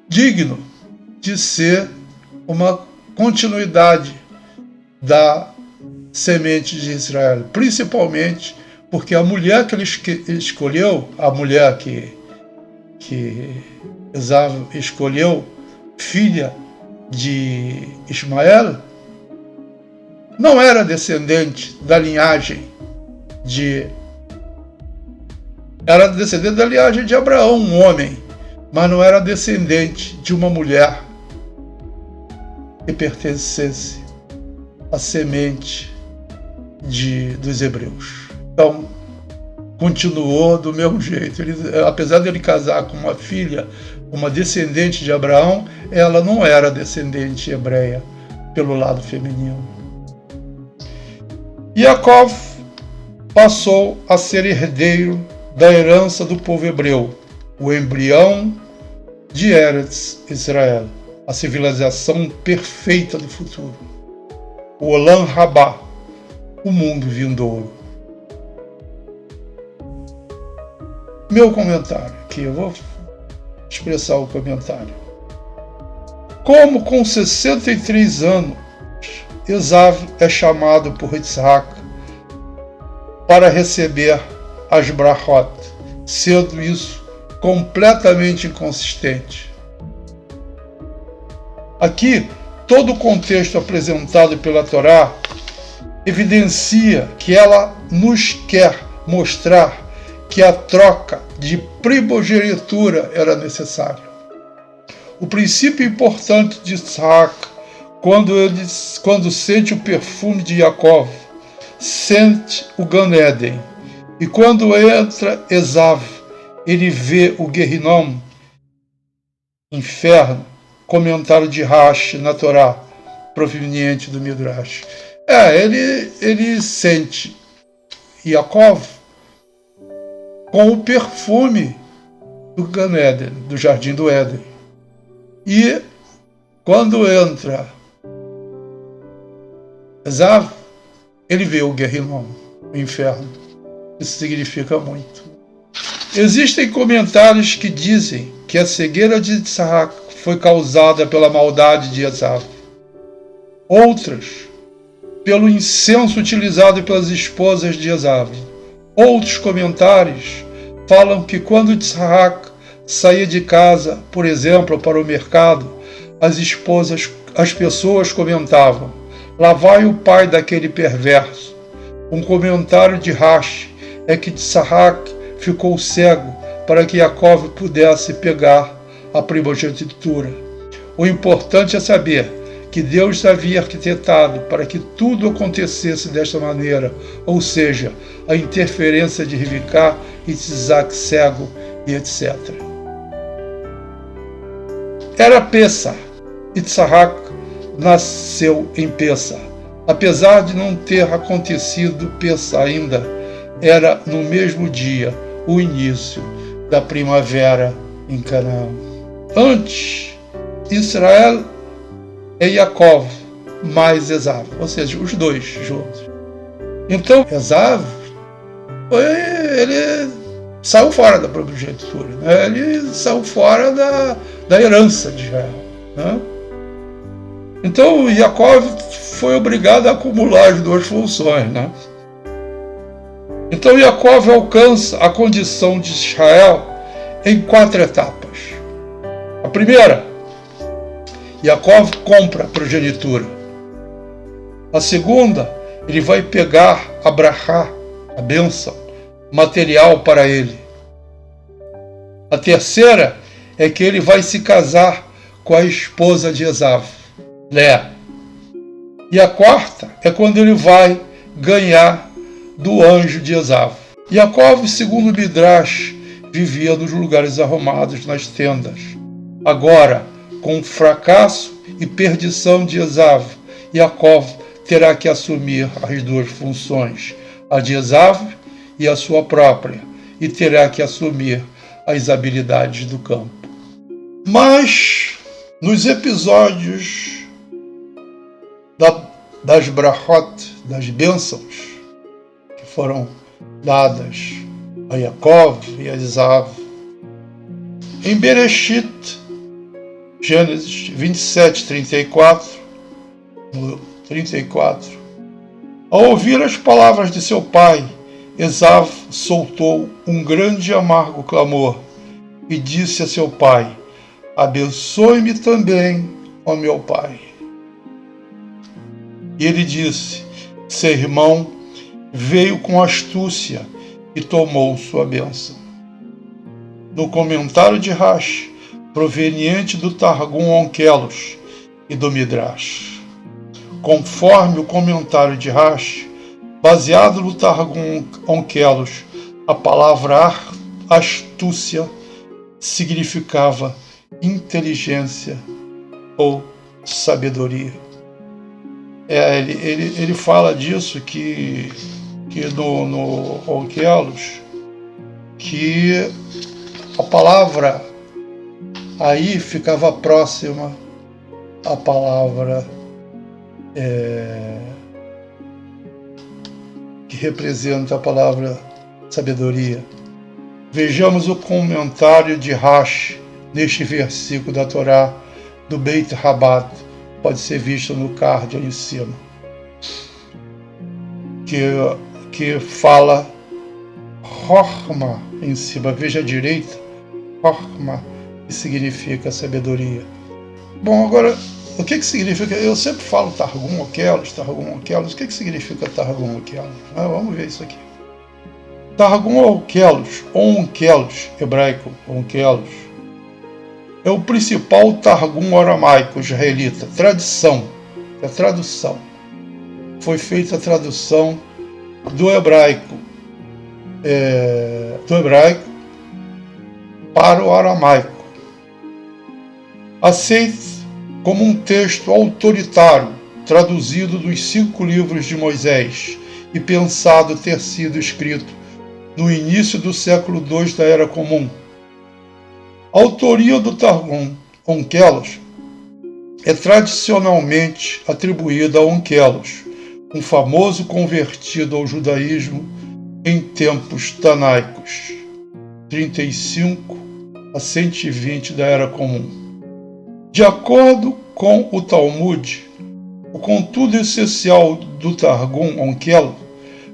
digno de ser uma continuidade da semente de Israel, principalmente porque a mulher que ele escolheu, a mulher que Esaú escolheu, filha de Ismael, não era descendente da linhagem era descendente da linhagem de Abraão, um homem, mas não era descendente de uma mulher que pertencesse à semente dos hebreus. Então, continuou do mesmo jeito. Apesar de ele casar com uma filha, uma descendente de Abraão, ela não era descendente hebreia pelo lado feminino. Jacó passou a ser herdeiro da herança do povo hebreu, o embrião de Eretz Israel, a civilização perfeita do futuro, o Olam Rabá, o mundo vindouro. Meu comentário aqui, eu vou expressar o comentário. Como com 63 anos, Esav é chamado por Yitzhak para receber as brachot, sendo isso completamente inconsistente. Aqui, todo o contexto apresentado pela Torá evidencia que ela nos quer mostrar que a troca de primogenitura era necessária. O princípio importante de Isaac, quando sente o perfume de Jacó, sente o Gan Eden. E quando entra Esav, ele vê o Gehinom, inferno, comentário de Rashi na Torá, proveniente do Midrash. Ele sente Jacó com o perfume do Gan Eden, do Jardim do Éden. E quando entra Esav, ele vê o Gehinom, o inferno. Isso significa muito. Existem comentários que dizem que a cegueira de Isaac foi causada pela maldade de Esav. Outras, pelo incenso utilizado pelas esposas de Esav. Outros comentários falam que quando Isaac saía de casa, por exemplo, para o mercado, as pessoas comentavam: lá vai o pai daquele perverso. Um comentário de Rashi é que Isaac ficou cego para que Jacó pudesse pegar a primogenitura. O importante é saber que Deus havia arquitetado para que tudo acontecesse desta maneira, ou seja, a interferência de Rivká e de Isaac cego e etc. Era Pessah. Isaac nasceu em Pessah. Apesar de não ter acontecido Pessah ainda, era no mesmo dia o início da primavera em Canaã. Antes, Israel e Jacó mais Esav, ou seja, os dois juntos. Então, Esav, ele saiu fora da primogenitura, né? Ele saiu fora da herança de Israel, né? Então, Jacó foi obrigado a acumular as duas funções, né? Então, Jacó alcança a condição de Israel em 4 etapas. A primeira, Jacó compra a progenitura. A segunda, ele vai pegar a brachá, a bênção, material para ele. A terceira é que ele vai se casar com a esposa de Esav, Léa. E a quarta é quando ele vai ganhar do anjo de Esav. Jacó, segundo o Midrash, vivia nos lugares arrumados, nas tendas. Agora, com o fracasso e perdição de Esav, Jacó terá que assumir as duas funções, a de Esav e a sua própria, e terá que assumir as habilidades do campo. Mas, nos episódios das brachot, das bênçãos, que foram dadas a Jacó e a Esav, em Bereshit, Gênesis 27, 34, ao ouvir as palavras de seu pai, Esav soltou um grande e amargo clamor e disse a seu pai: abençoe-me também, ó meu pai. E ele disse: seu irmão veio com astúcia e tomou sua bênção. No comentário de Rashi, proveniente do Targum Onkelos e do Midrash. Conforme o comentário de Rashi, baseado no Targum Onkelos, A palavra astúcia significava inteligência ou sabedoria. Ele fala disso que no Onkelos, que a palavra aí ficava próxima à palavra que representa a palavra sabedoria. Vejamos o comentário de Rashi neste versículo da Torá do Beit Rabat, pode ser visto no card aí em cima, que fala Chorma em cima, veja à direita, Chorma, que significa sabedoria. Bom, agora, o que significa? Eu sempre falo Targum Onkelos, o que significa Targum Onkelos? Vamos ver isso aqui. Targum Onkelos, ou Onkelos, hebraico, Onkelos, é o principal Targum aramaico israelita, tradução. Foi feita a tradução do hebraico para o aramaico. Aceito como um texto autoritário, traduzido dos 5 livros de Moisés e pensado ter sido escrito no início do século II da Era Comum. A autoria do Targum Onkelos é tradicionalmente atribuída a Onkelos, um famoso convertido ao judaísmo em tempos tanaicos, 35 a 120 da Era Comum. De acordo com o Talmud, o conteúdo essencial do Targum Onkelos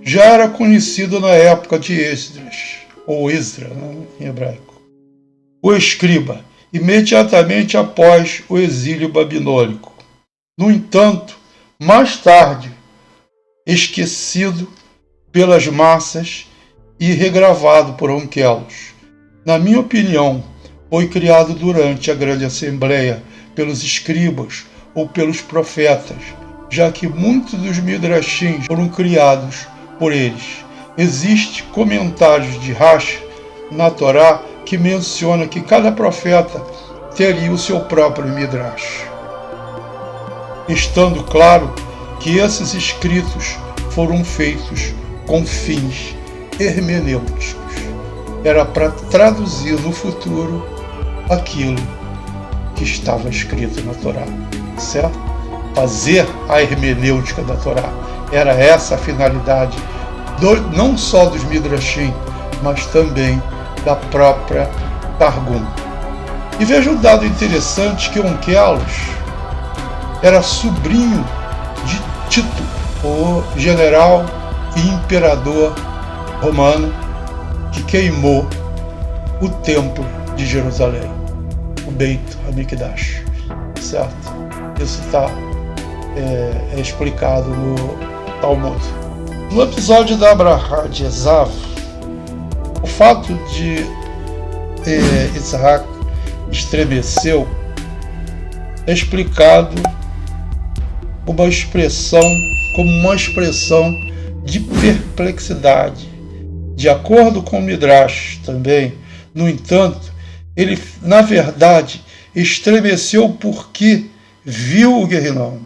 já era conhecido na época de Esdras, ou Esdra, em hebraico, o escriba, imediatamente após o exílio babilônico. No entanto, mais tarde, esquecido pelas massas e regravado por Onkelos. Na minha opinião, foi criado durante a Grande Assembleia pelos escribas ou pelos profetas, já que muitos dos midrashim foram criados por eles. Existem comentários de Rashi na Torá que menciona que cada profeta teria o seu próprio midrash, estando claro que esses escritos foram feitos com fins hermenêuticos. Era para traduzir no futuro aquilo que estava escrito na Torá, certo? Fazer a hermenêutica da Torá. Era essa a finalidade não só dos midrashim, mas também da própria Targum. E veja um dado interessante, que Onkelos era sobrinho de Tito, o general e imperador romano que queimou o templo de Jerusalém, o Beit HaMikdash, certo? Isso está explicado no Talmud. No episódio da Abraha de Esav, o fato de Isaac estremeceu é explicado como uma expressão de perplexidade. De acordo com o Midrash também, no entanto, ele, na verdade, estremeceu porque viu o Guerrinom,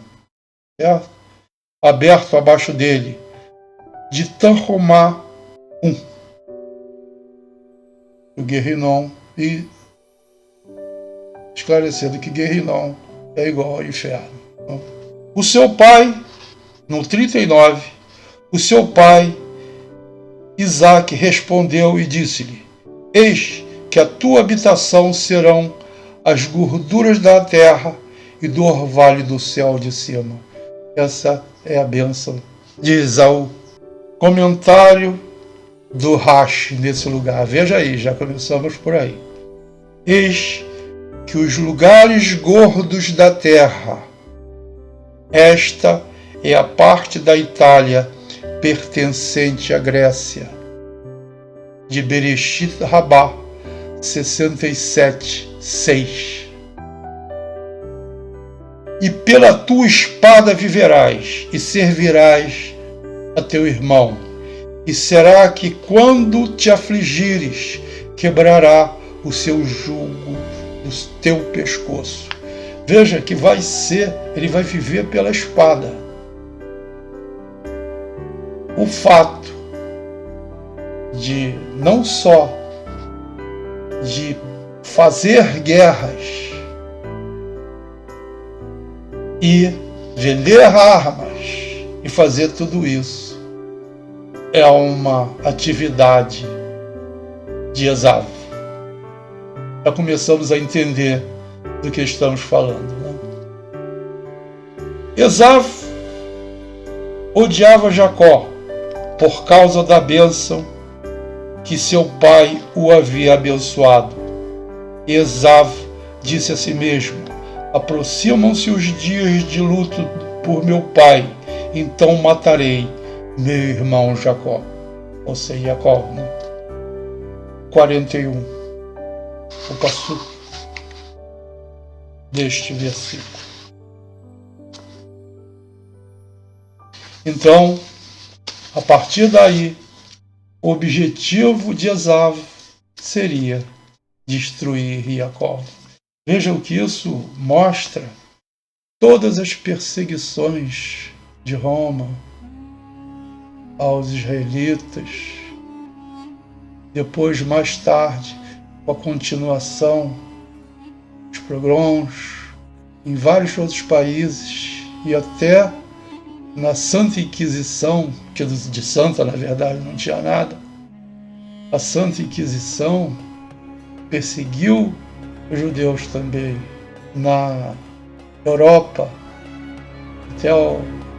certo? Aberto abaixo dele, de Tanhumá 1. O Guerrinom, e esclarecendo que Guerrinom é igual ao inferno. O seu pai, no 39, o seu pai, Isaac, respondeu e disse-lhe: eis que a tua habitação serão as gorduras da terra e do orvalho do céu de cima. Essa é a bênção de Esaú. Comentário do Rashi nesse lugar. Veja aí, já começamos por aí. Eis que os lugares gordos da terra, esta é a parte da Itália pertencente à Grécia, de Bereshit Rabá 67:6. E pela tua espada viverás, e servirás a teu irmão, e será que quando te afligires, quebrará o seu jugo do teu pescoço. Veja que ele vai viver pela espada. O fato de não só de fazer guerras e vender armas e fazer tudo isso é uma atividade de Esaú. Já começamos a entender do que estamos falando, né? Esaú odiava Jacó por causa da bênção que seu pai o havia abençoado. Esaú disse a si mesmo: aproximam-se os dias de luto por meu pai, então matarei meu irmão Jacó. Ou seja, Jacó, né? 41. O passo deste versículo. Então, a partir daí, o objetivo de Esaú seria destruir Jacó. Vejam que isso mostra todas as perseguições de Roma aos israelitas. Depois, mais tarde, com a continuação dos pogroms em vários outros países e até na Santa Inquisição, que de santa, na verdade, não tinha nada. A Santa Inquisição perseguiu os judeus também na Europa. Até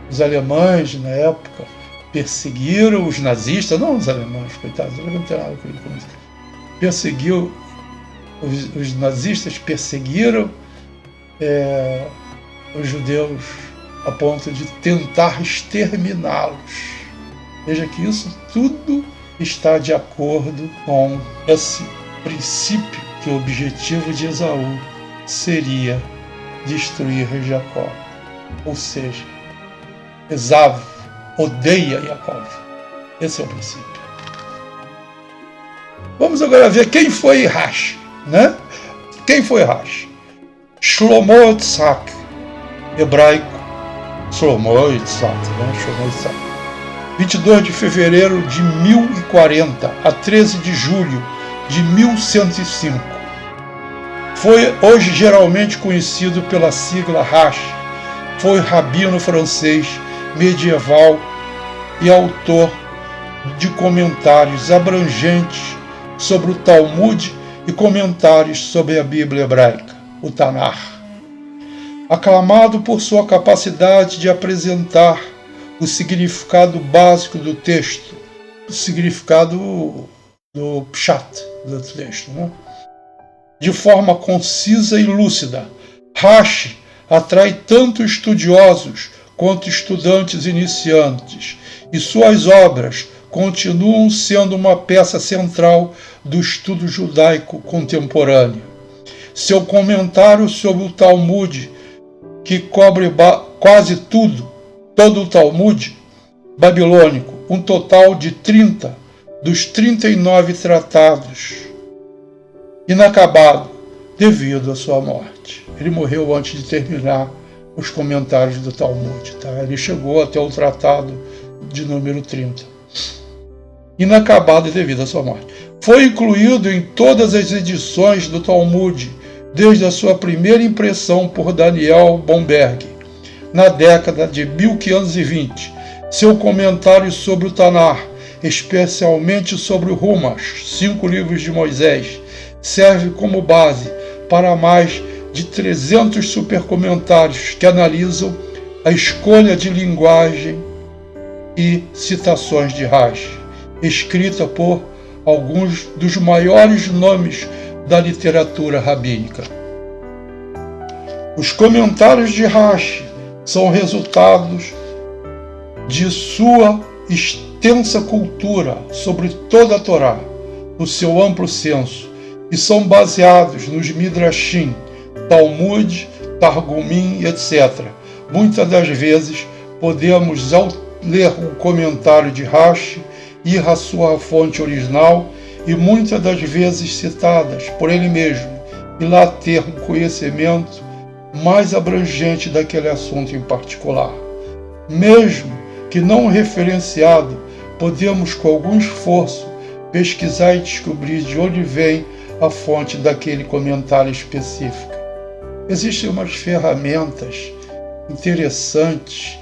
os alemães, na época, perseguiram os nazistas, não os alemães, coitados, não tem nada com isso. Perseguiu, os nazistas perseguiram os judeus a ponto de tentar exterminá-los. Veja que isso tudo está de acordo com esse princípio, que o objetivo de Esaú seria destruir Jacó. Ou seja, Esaú odeia Jacó. Esse é o princípio. Vamos agora ver quem foi Rash, né? Quem foi Rash? Shlomo Yitzhak, hebraico Shlomo Yitzhak, né? Shlomo Yitzhak. 22 de fevereiro de 1040 a 13 de julho de 1105. Foi hoje geralmente conhecido pela sigla Rash. Foi rabino francês medieval e autor de comentários abrangentes sobre o Talmud e comentários sobre a Bíblia hebraica, o Tanar. Aclamado por sua capacidade de apresentar o significado básico do texto, o significado do pshat do texto, né? De forma concisa e lúcida, Rashi atrai tanto estudiosos quanto estudantes iniciantes, e suas obras continuam sendo uma peça central do estudo judaico contemporâneo. Seu comentário sobre o Talmud, que cobre quase todo o Talmud babilônico, um total de 30 dos 39 tratados, inacabado devido à sua morte. Ele morreu antes de terminar os comentários do Talmud. Tá? Ele chegou até o tratado de número 30. Inacabado devido à sua morte. Foi incluído em todas as edições do Talmud, desde a sua primeira impressão por Daniel Bomberg, na década de 1520. Seu comentário sobre o Tanar, especialmente sobre o Humash, 5 livros de Moisés, serve como base para mais de 300 supercomentários que analisam a escolha de linguagem e citações de Rashi, escrita por alguns dos maiores nomes da literatura rabínica. Os comentários de Rashi são resultados de sua extensa cultura sobre toda a Torá, no seu amplo senso, e são baseados nos Midrashim, Talmud, Targumim, etc. Muitas das vezes podemos, ao ler um comentário de Rashi, ir à sua fonte original e muitas das vezes citadas por ele mesmo, e lá ter um conhecimento mais abrangente daquele assunto em particular. Mesmo que não referenciado, podemos com algum esforço pesquisar e descobrir de onde vem a fonte daquele comentário específico. Existem umas ferramentas interessantes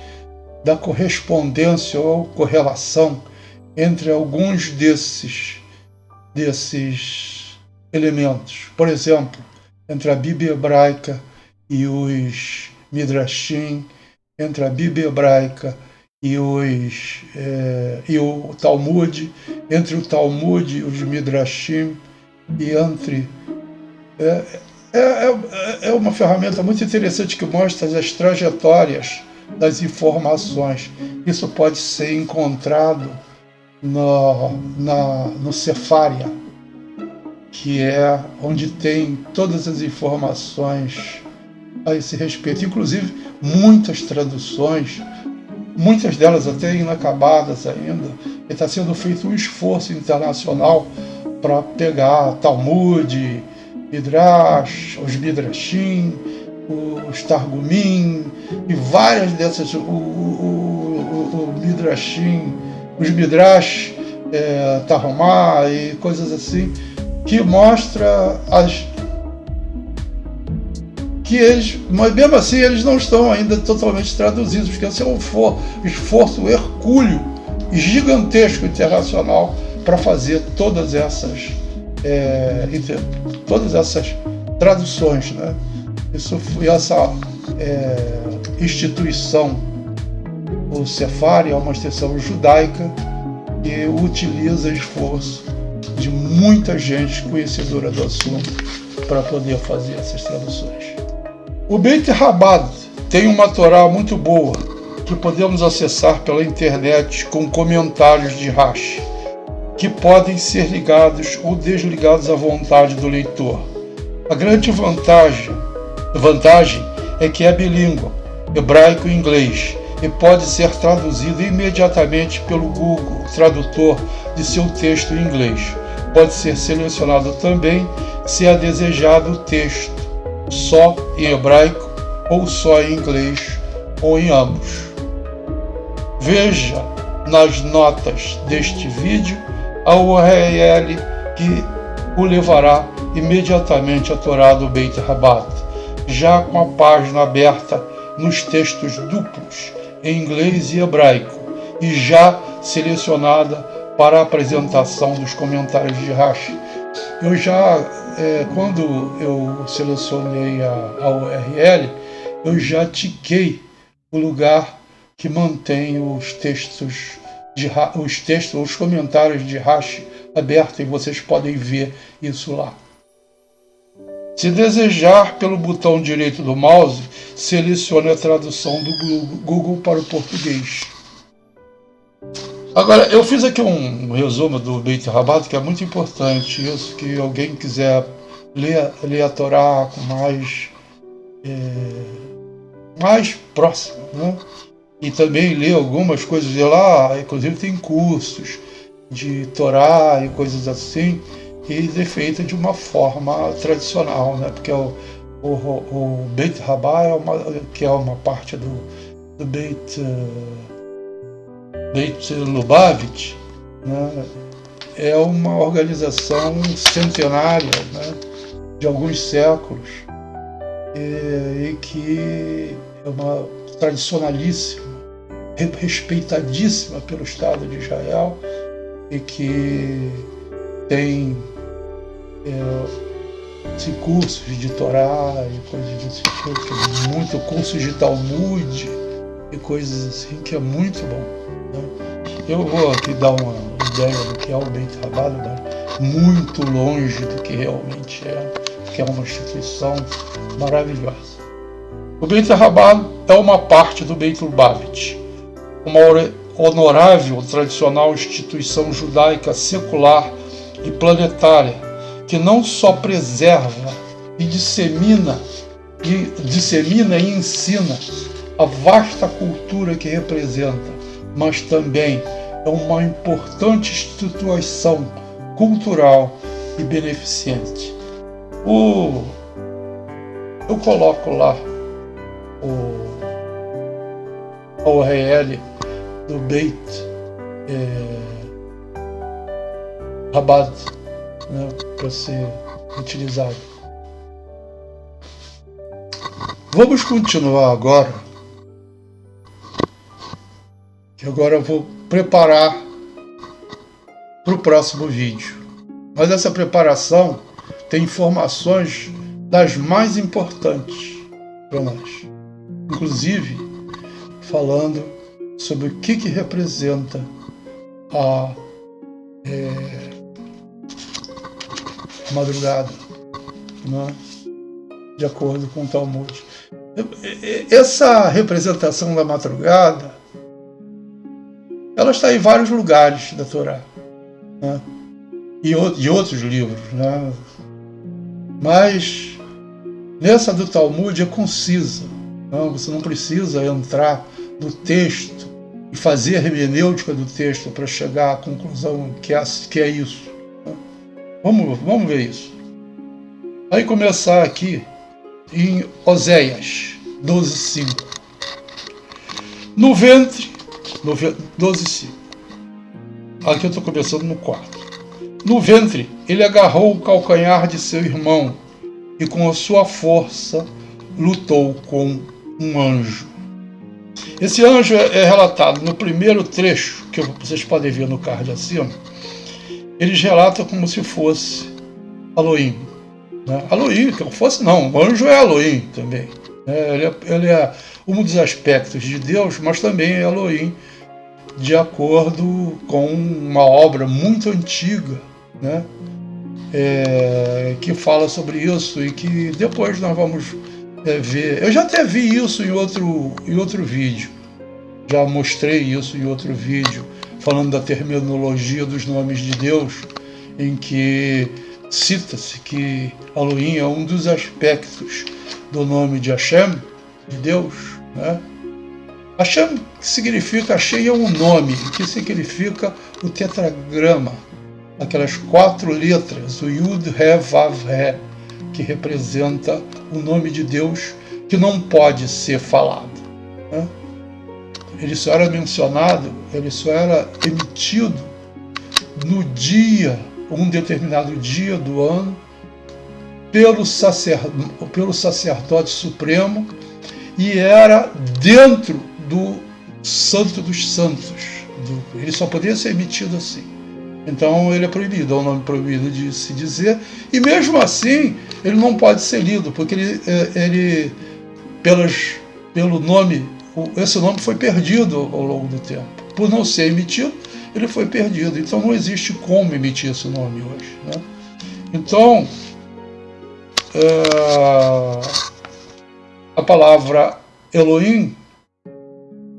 da correspondência ou correlação entre alguns desses elementos. Por exemplo, entre a Bíblia hebraica e os Midrashim, entre a Bíblia hebraica e o Talmud, entre o Talmud e os Midrashim, e entre... É uma ferramenta muito interessante que mostra as trajetórias das informações. Isso pode ser encontrado no Sefaria, que é onde tem todas as informações a esse respeito. Inclusive, muitas traduções, muitas delas até inacabadas ainda, e está sendo feito um esforço internacional para pegar Talmud, Midrash, os Midrashim, os Targumim e várias dessas, o Midrashim, os Midrash, Tarumá e coisas assim, que mostra que eles, mas mesmo assim eles não estão ainda totalmente traduzidos, porque esse é um esforço hercúleo e gigantesco internacional para fazer todas essas traduções, né? Essa instituição, o Sefaria, é uma instituição judaica que utiliza esforço de muita gente conhecedora do assunto para poder fazer essas traduções. O Beit Chabad tem uma Torá muito boa que podemos acessar pela internet com comentários de Rashi, que podem ser ligados ou desligados à vontade do leitor. A grande vantagem é que é bilíngue, hebraico e inglês, e pode ser traduzido imediatamente pelo Google Tradutor de seu texto em inglês. Pode ser selecionado também, se é desejado, o texto só em hebraico ou só em inglês ou em ambos. Veja nas notas deste vídeo a URL que o levará imediatamente à Torá do Beit Chabad, já com a página aberta nos textos duplos, em inglês e hebraico, e já selecionada para a apresentação dos comentários de Rashi. Quando eu selecionei a URL, eu já tiquei o lugar que mantém os comentários de Rashi abertos, e vocês podem ver isso lá. Se desejar, pelo botão direito do mouse, selecione a tradução do Google para o português. Agora, eu fiz aqui um resumo do Beit Chabad, que é muito importante, isso, que alguém quiser ler a Torá com mais próximo, né? E também ler algumas coisas de lá, inclusive tem cursos de Torá e coisas assim, e é feita de uma forma tradicional, né? Porque o Beit Chabad que é uma parte do Beit Lubavitch, né? É uma organização centenária, né? De alguns séculos, e que é uma tradicionalíssima, respeitadíssima pelo Estado de Israel, e que tem cursos de Torá e coisas desse tipo, muito cursos de Talmud e coisas assim, que é muito bom, né? Eu vou aqui dar uma ideia do que é o Beit Chabad, né? Muito longe do que realmente é, que é uma instituição maravilhosa. O Beit Chabad é uma parte do Beit Lubavitch, uma honorável tradicional instituição judaica secular e planetária, que não só preserva e dissemina e ensina a vasta cultura que representa, mas também é uma importante instituição cultural e beneficente. Eu coloco lá a URL do Beit Chabad, né, para ser utilizado. Vamos continuar agora, que agora eu vou preparar para o próximo vídeo. Mas essa preparação tem informações das mais importantes para nós, inclusive falando sobre o que representa a madrugada, né? De acordo com o Talmud. Essa representação da madrugada, ela está em vários lugares da Torá, né? E outros livros, né? Mas nessa do Talmud é concisa, né? Você não precisa entrar no texto e fazer a hermenêutica do texto para chegar à conclusão que é isso, né? Vamos ver isso. Aí começar aqui em Oséias 12:5. No ventre, 12:5. Aqui eu estou começando no 4. No ventre, ele agarrou o calcanhar de seu irmão e com a sua força lutou com um anjo. Esse anjo é relatado no primeiro trecho, que vocês podem ver no card acima. Eles relatam como se fosse Elohim. Elohim, que fosse não, o anjo é Elohim também. Ele é um dos aspectos de Deus, mas também é Elohim, de acordo com uma obra muito antiga, né? Que fala sobre isso e que depois nós vamos ver. Eu já até vi isso em outro vídeo, já mostrei isso em outro vídeo, falando da terminologia dos nomes de Deus, em que cita-se que Elohim é um dos aspectos do nome de Hashem, de Deus, né? Hashem significa, Hashem é um nome que significa o tetragrama, aquelas 4 letras, o Yud, He, Vav, He, que representa o nome de Deus que não pode ser falado, né? Ele só era mencionado, ele só era emitido no dia, um determinado dia do ano, pelo sacerdote supremo, e era dentro do Santo dos Santos. Ele só podia ser emitido assim. Então ele é proibido, é um nome proibido de se dizer, e mesmo assim ele não pode ser lido, porque ele pelo nome, esse nome foi perdido ao longo do tempo. Por não ser emitido, ele foi perdido. Então não existe como emitir esse nome hoje, né? Então, a palavra Elohim,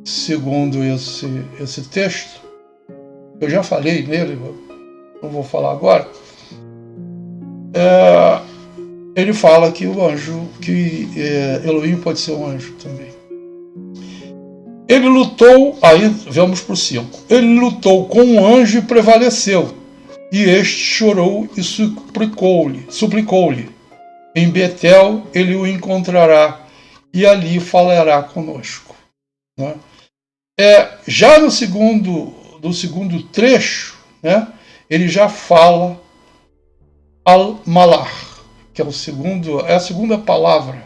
segundo esse texto, eu já falei nele, não vou falar agora, ele fala que o anjo, que Elohim pode ser um anjo também. Ele lutou, aí vamos para o 5. Ele lutou com um anjo e prevaleceu, e este chorou e suplicou-lhe. Em Betel ele o encontrará, e ali falará conosco, né? Já no segundo trecho, né, ele já fala Al-Malach, que é a segunda palavra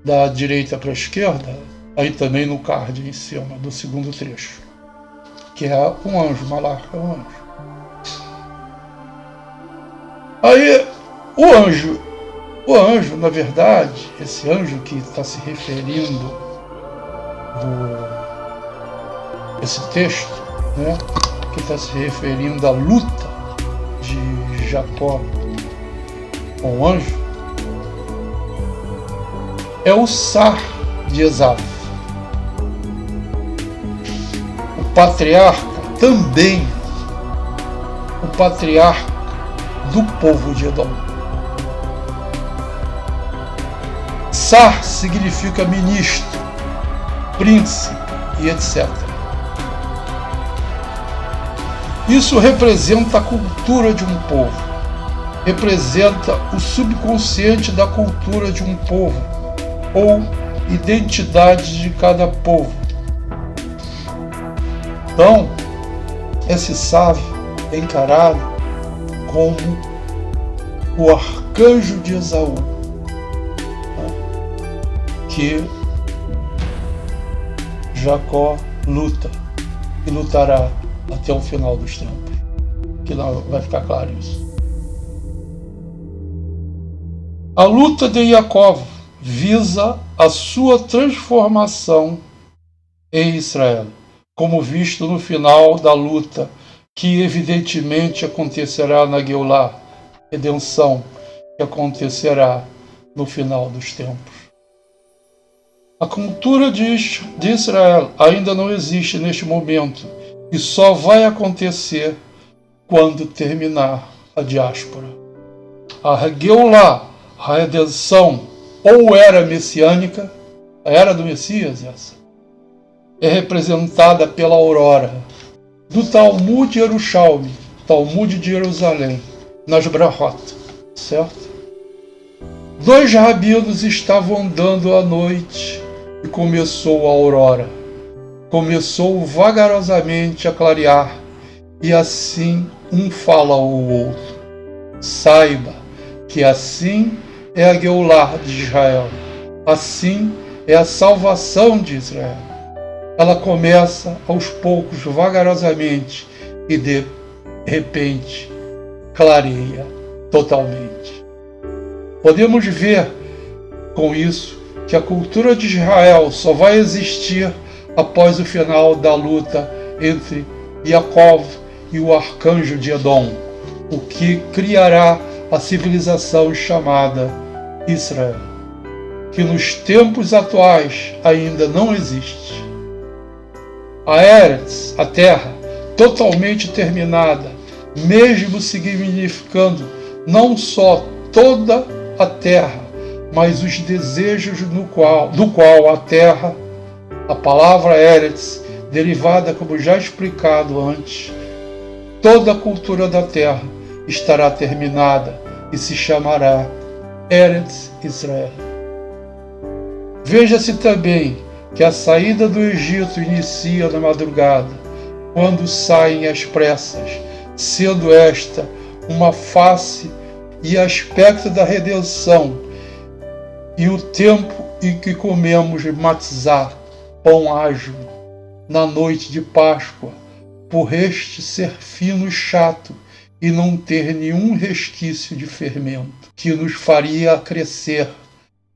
da direita para a esquerda, aí também no card em cima do segundo trecho, que é um anjo. Malach é um anjo. Aí o anjo, na verdade, esse anjo que está se referindo esse texto, né, que está se referindo à luta de Jacó com o anjo, é o Sar de Esaú, o patriarca também, o patriarca do povo de Edom. Sar significa ministro, príncipe e etc. Isso representa a cultura de um povo, representa o subconsciente da cultura de um povo, ou identidade de cada povo. Então, esse sábio é encarado como o arcanjo de Esaú, que Jacó luta e lutará até o final dos tempos, que não vai ficar claro isso. A luta de Jacó visa a sua transformação em Israel, como visto no final da luta, que evidentemente acontecerá na Geulah, redenção, que acontecerá no final dos tempos. A cultura de Israel ainda não existe neste momento e só vai acontecer quando terminar a diáspora. A Geulah, a redenção ou era messiânica, a era do Messias essa, é representada pela aurora do Talmud Yerushalmi, Talmud de Jerusalém, nas Brahot, certo? 2 rabinos estavam andando à noite e começou a aurora. Começou vagarosamente a clarear e assim um fala ao outro. Saiba que assim é a Geulah de Israel, assim é a salvação de Israel. Ela começa aos poucos, vagarosamente, e de repente clareia totalmente. Podemos ver com isso que a cultura de Israel só vai existir após o final da luta entre Jacó e o arcanjo de Edom, o que criará a civilização chamada Israel, que nos tempos atuais ainda não existe. A Eretz, a terra, totalmente terminada, mesmo significando não só toda a terra, mas os desejos do qual a terra, a palavra Eretz, derivada como já explicado antes, toda a cultura da terra estará terminada e se chamará Eretz Israel. Veja-se também que a saída do Egito inicia na madrugada, quando saem às pressas, sendo esta uma face e aspecto da redenção, e o tempo em que comemos matzá, pão asmo, na noite de Páscoa, por este ser fino e chato e não ter nenhum resquício de fermento, que nos faria crescer.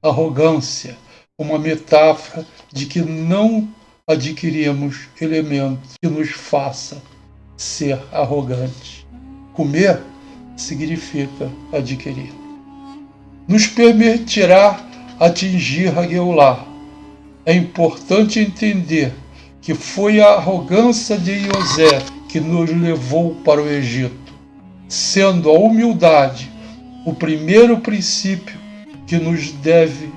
Arrogância, uma metáfora de que não adquirimos elementos que nos faça ser arrogante. Comer significa adquirir. Nos permitirá atingir a Geulah. É importante entender que foi a arrogância de José que nos levou para o Egito, sendo a humildade o primeiro princípio que nos deve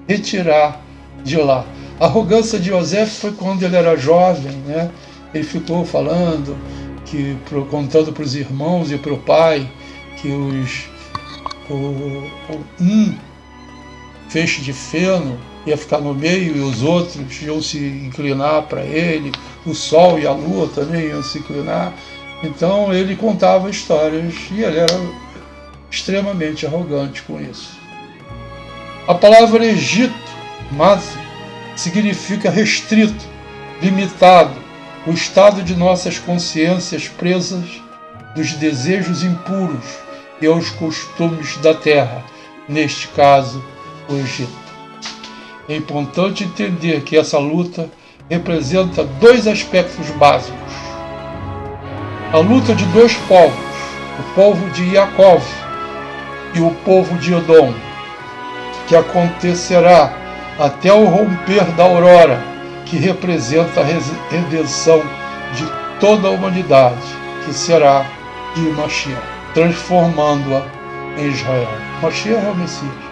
retirar de lá. A arrogância de José foi quando ele era jovem, né? Ele ficou falando, contando para os irmãos e para o pai que um feixe de feno ia ficar no meio e os outros iam se inclinar para ele, o sol e a lua também iam se inclinar. Então ele contava histórias e ele era extremamente arrogante com isso. A palavra Egito, Masri, significa restrito, limitado, o estado de nossas consciências presas dos desejos impuros e aos costumes da terra, neste caso, o Egito. É importante entender que essa luta representa 2 aspectos básicos. A luta de 2 povos, o povo de Jacó e o povo de Edom, que acontecerá até o romper da aurora, que representa a redenção de toda a humanidade, que será de Mashiach, transformando-a em Israel. Mashiach é o Messias.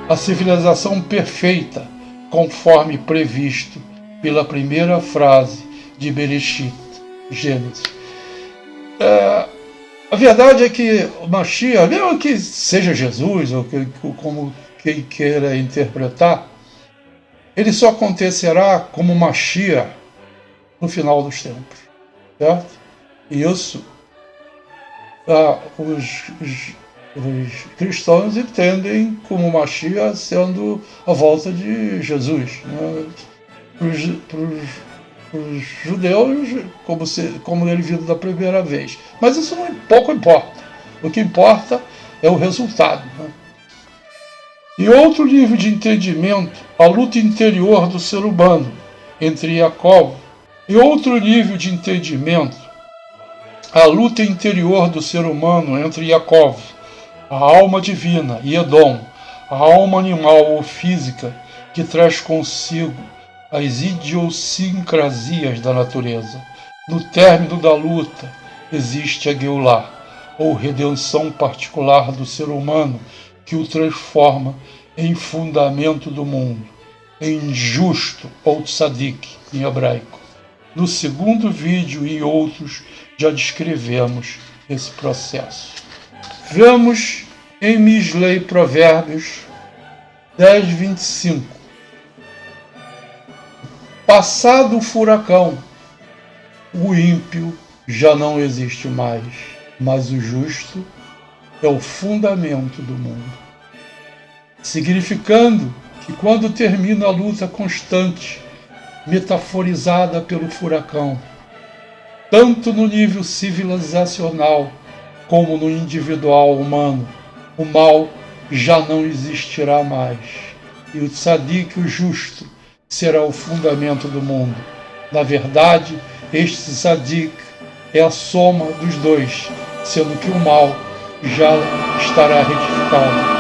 A civilização perfeita, conforme previsto pela primeira frase de Bereshit, Gênesis. A verdade é que o Mashiach, mesmo que seja Jesus, ou como quem queira interpretar, ele só acontecerá como Mashiach no final dos tempos, certo? E isso os cristãos entendem como Mashiach sendo a volta de Jesus, né? Para os judeus, como ele vindo da primeira vez. Mas isso pouco importa. O que importa é o resultado, né? E outro nível de entendimento, a luta interior do ser humano entre Jacob. E outro nível de entendimento, a luta interior do ser humano entre Jacob, a alma divina, e Edom, a alma animal ou física que traz consigo as idiosincrasias da natureza. No término da luta existe a Geulah, ou redenção particular do ser humano, que o transforma em fundamento do mundo, em justo ou tzadik em hebraico. No segundo vídeo e outros já descrevemos esse processo. Vemos em Mislei Provérbios 10:25. Passado o furacão, o ímpio já não existe mais, mas o justo é o fundamento do mundo. Significando que quando termina a luta constante, metaforizada pelo furacão, tanto no nível civilizacional como no individual humano, o mal já não existirá mais, e o tzadik, o justo, será o fundamento do mundo. Na verdade, este tzadik é a soma dos dois, sendo que o mal já estará retificado.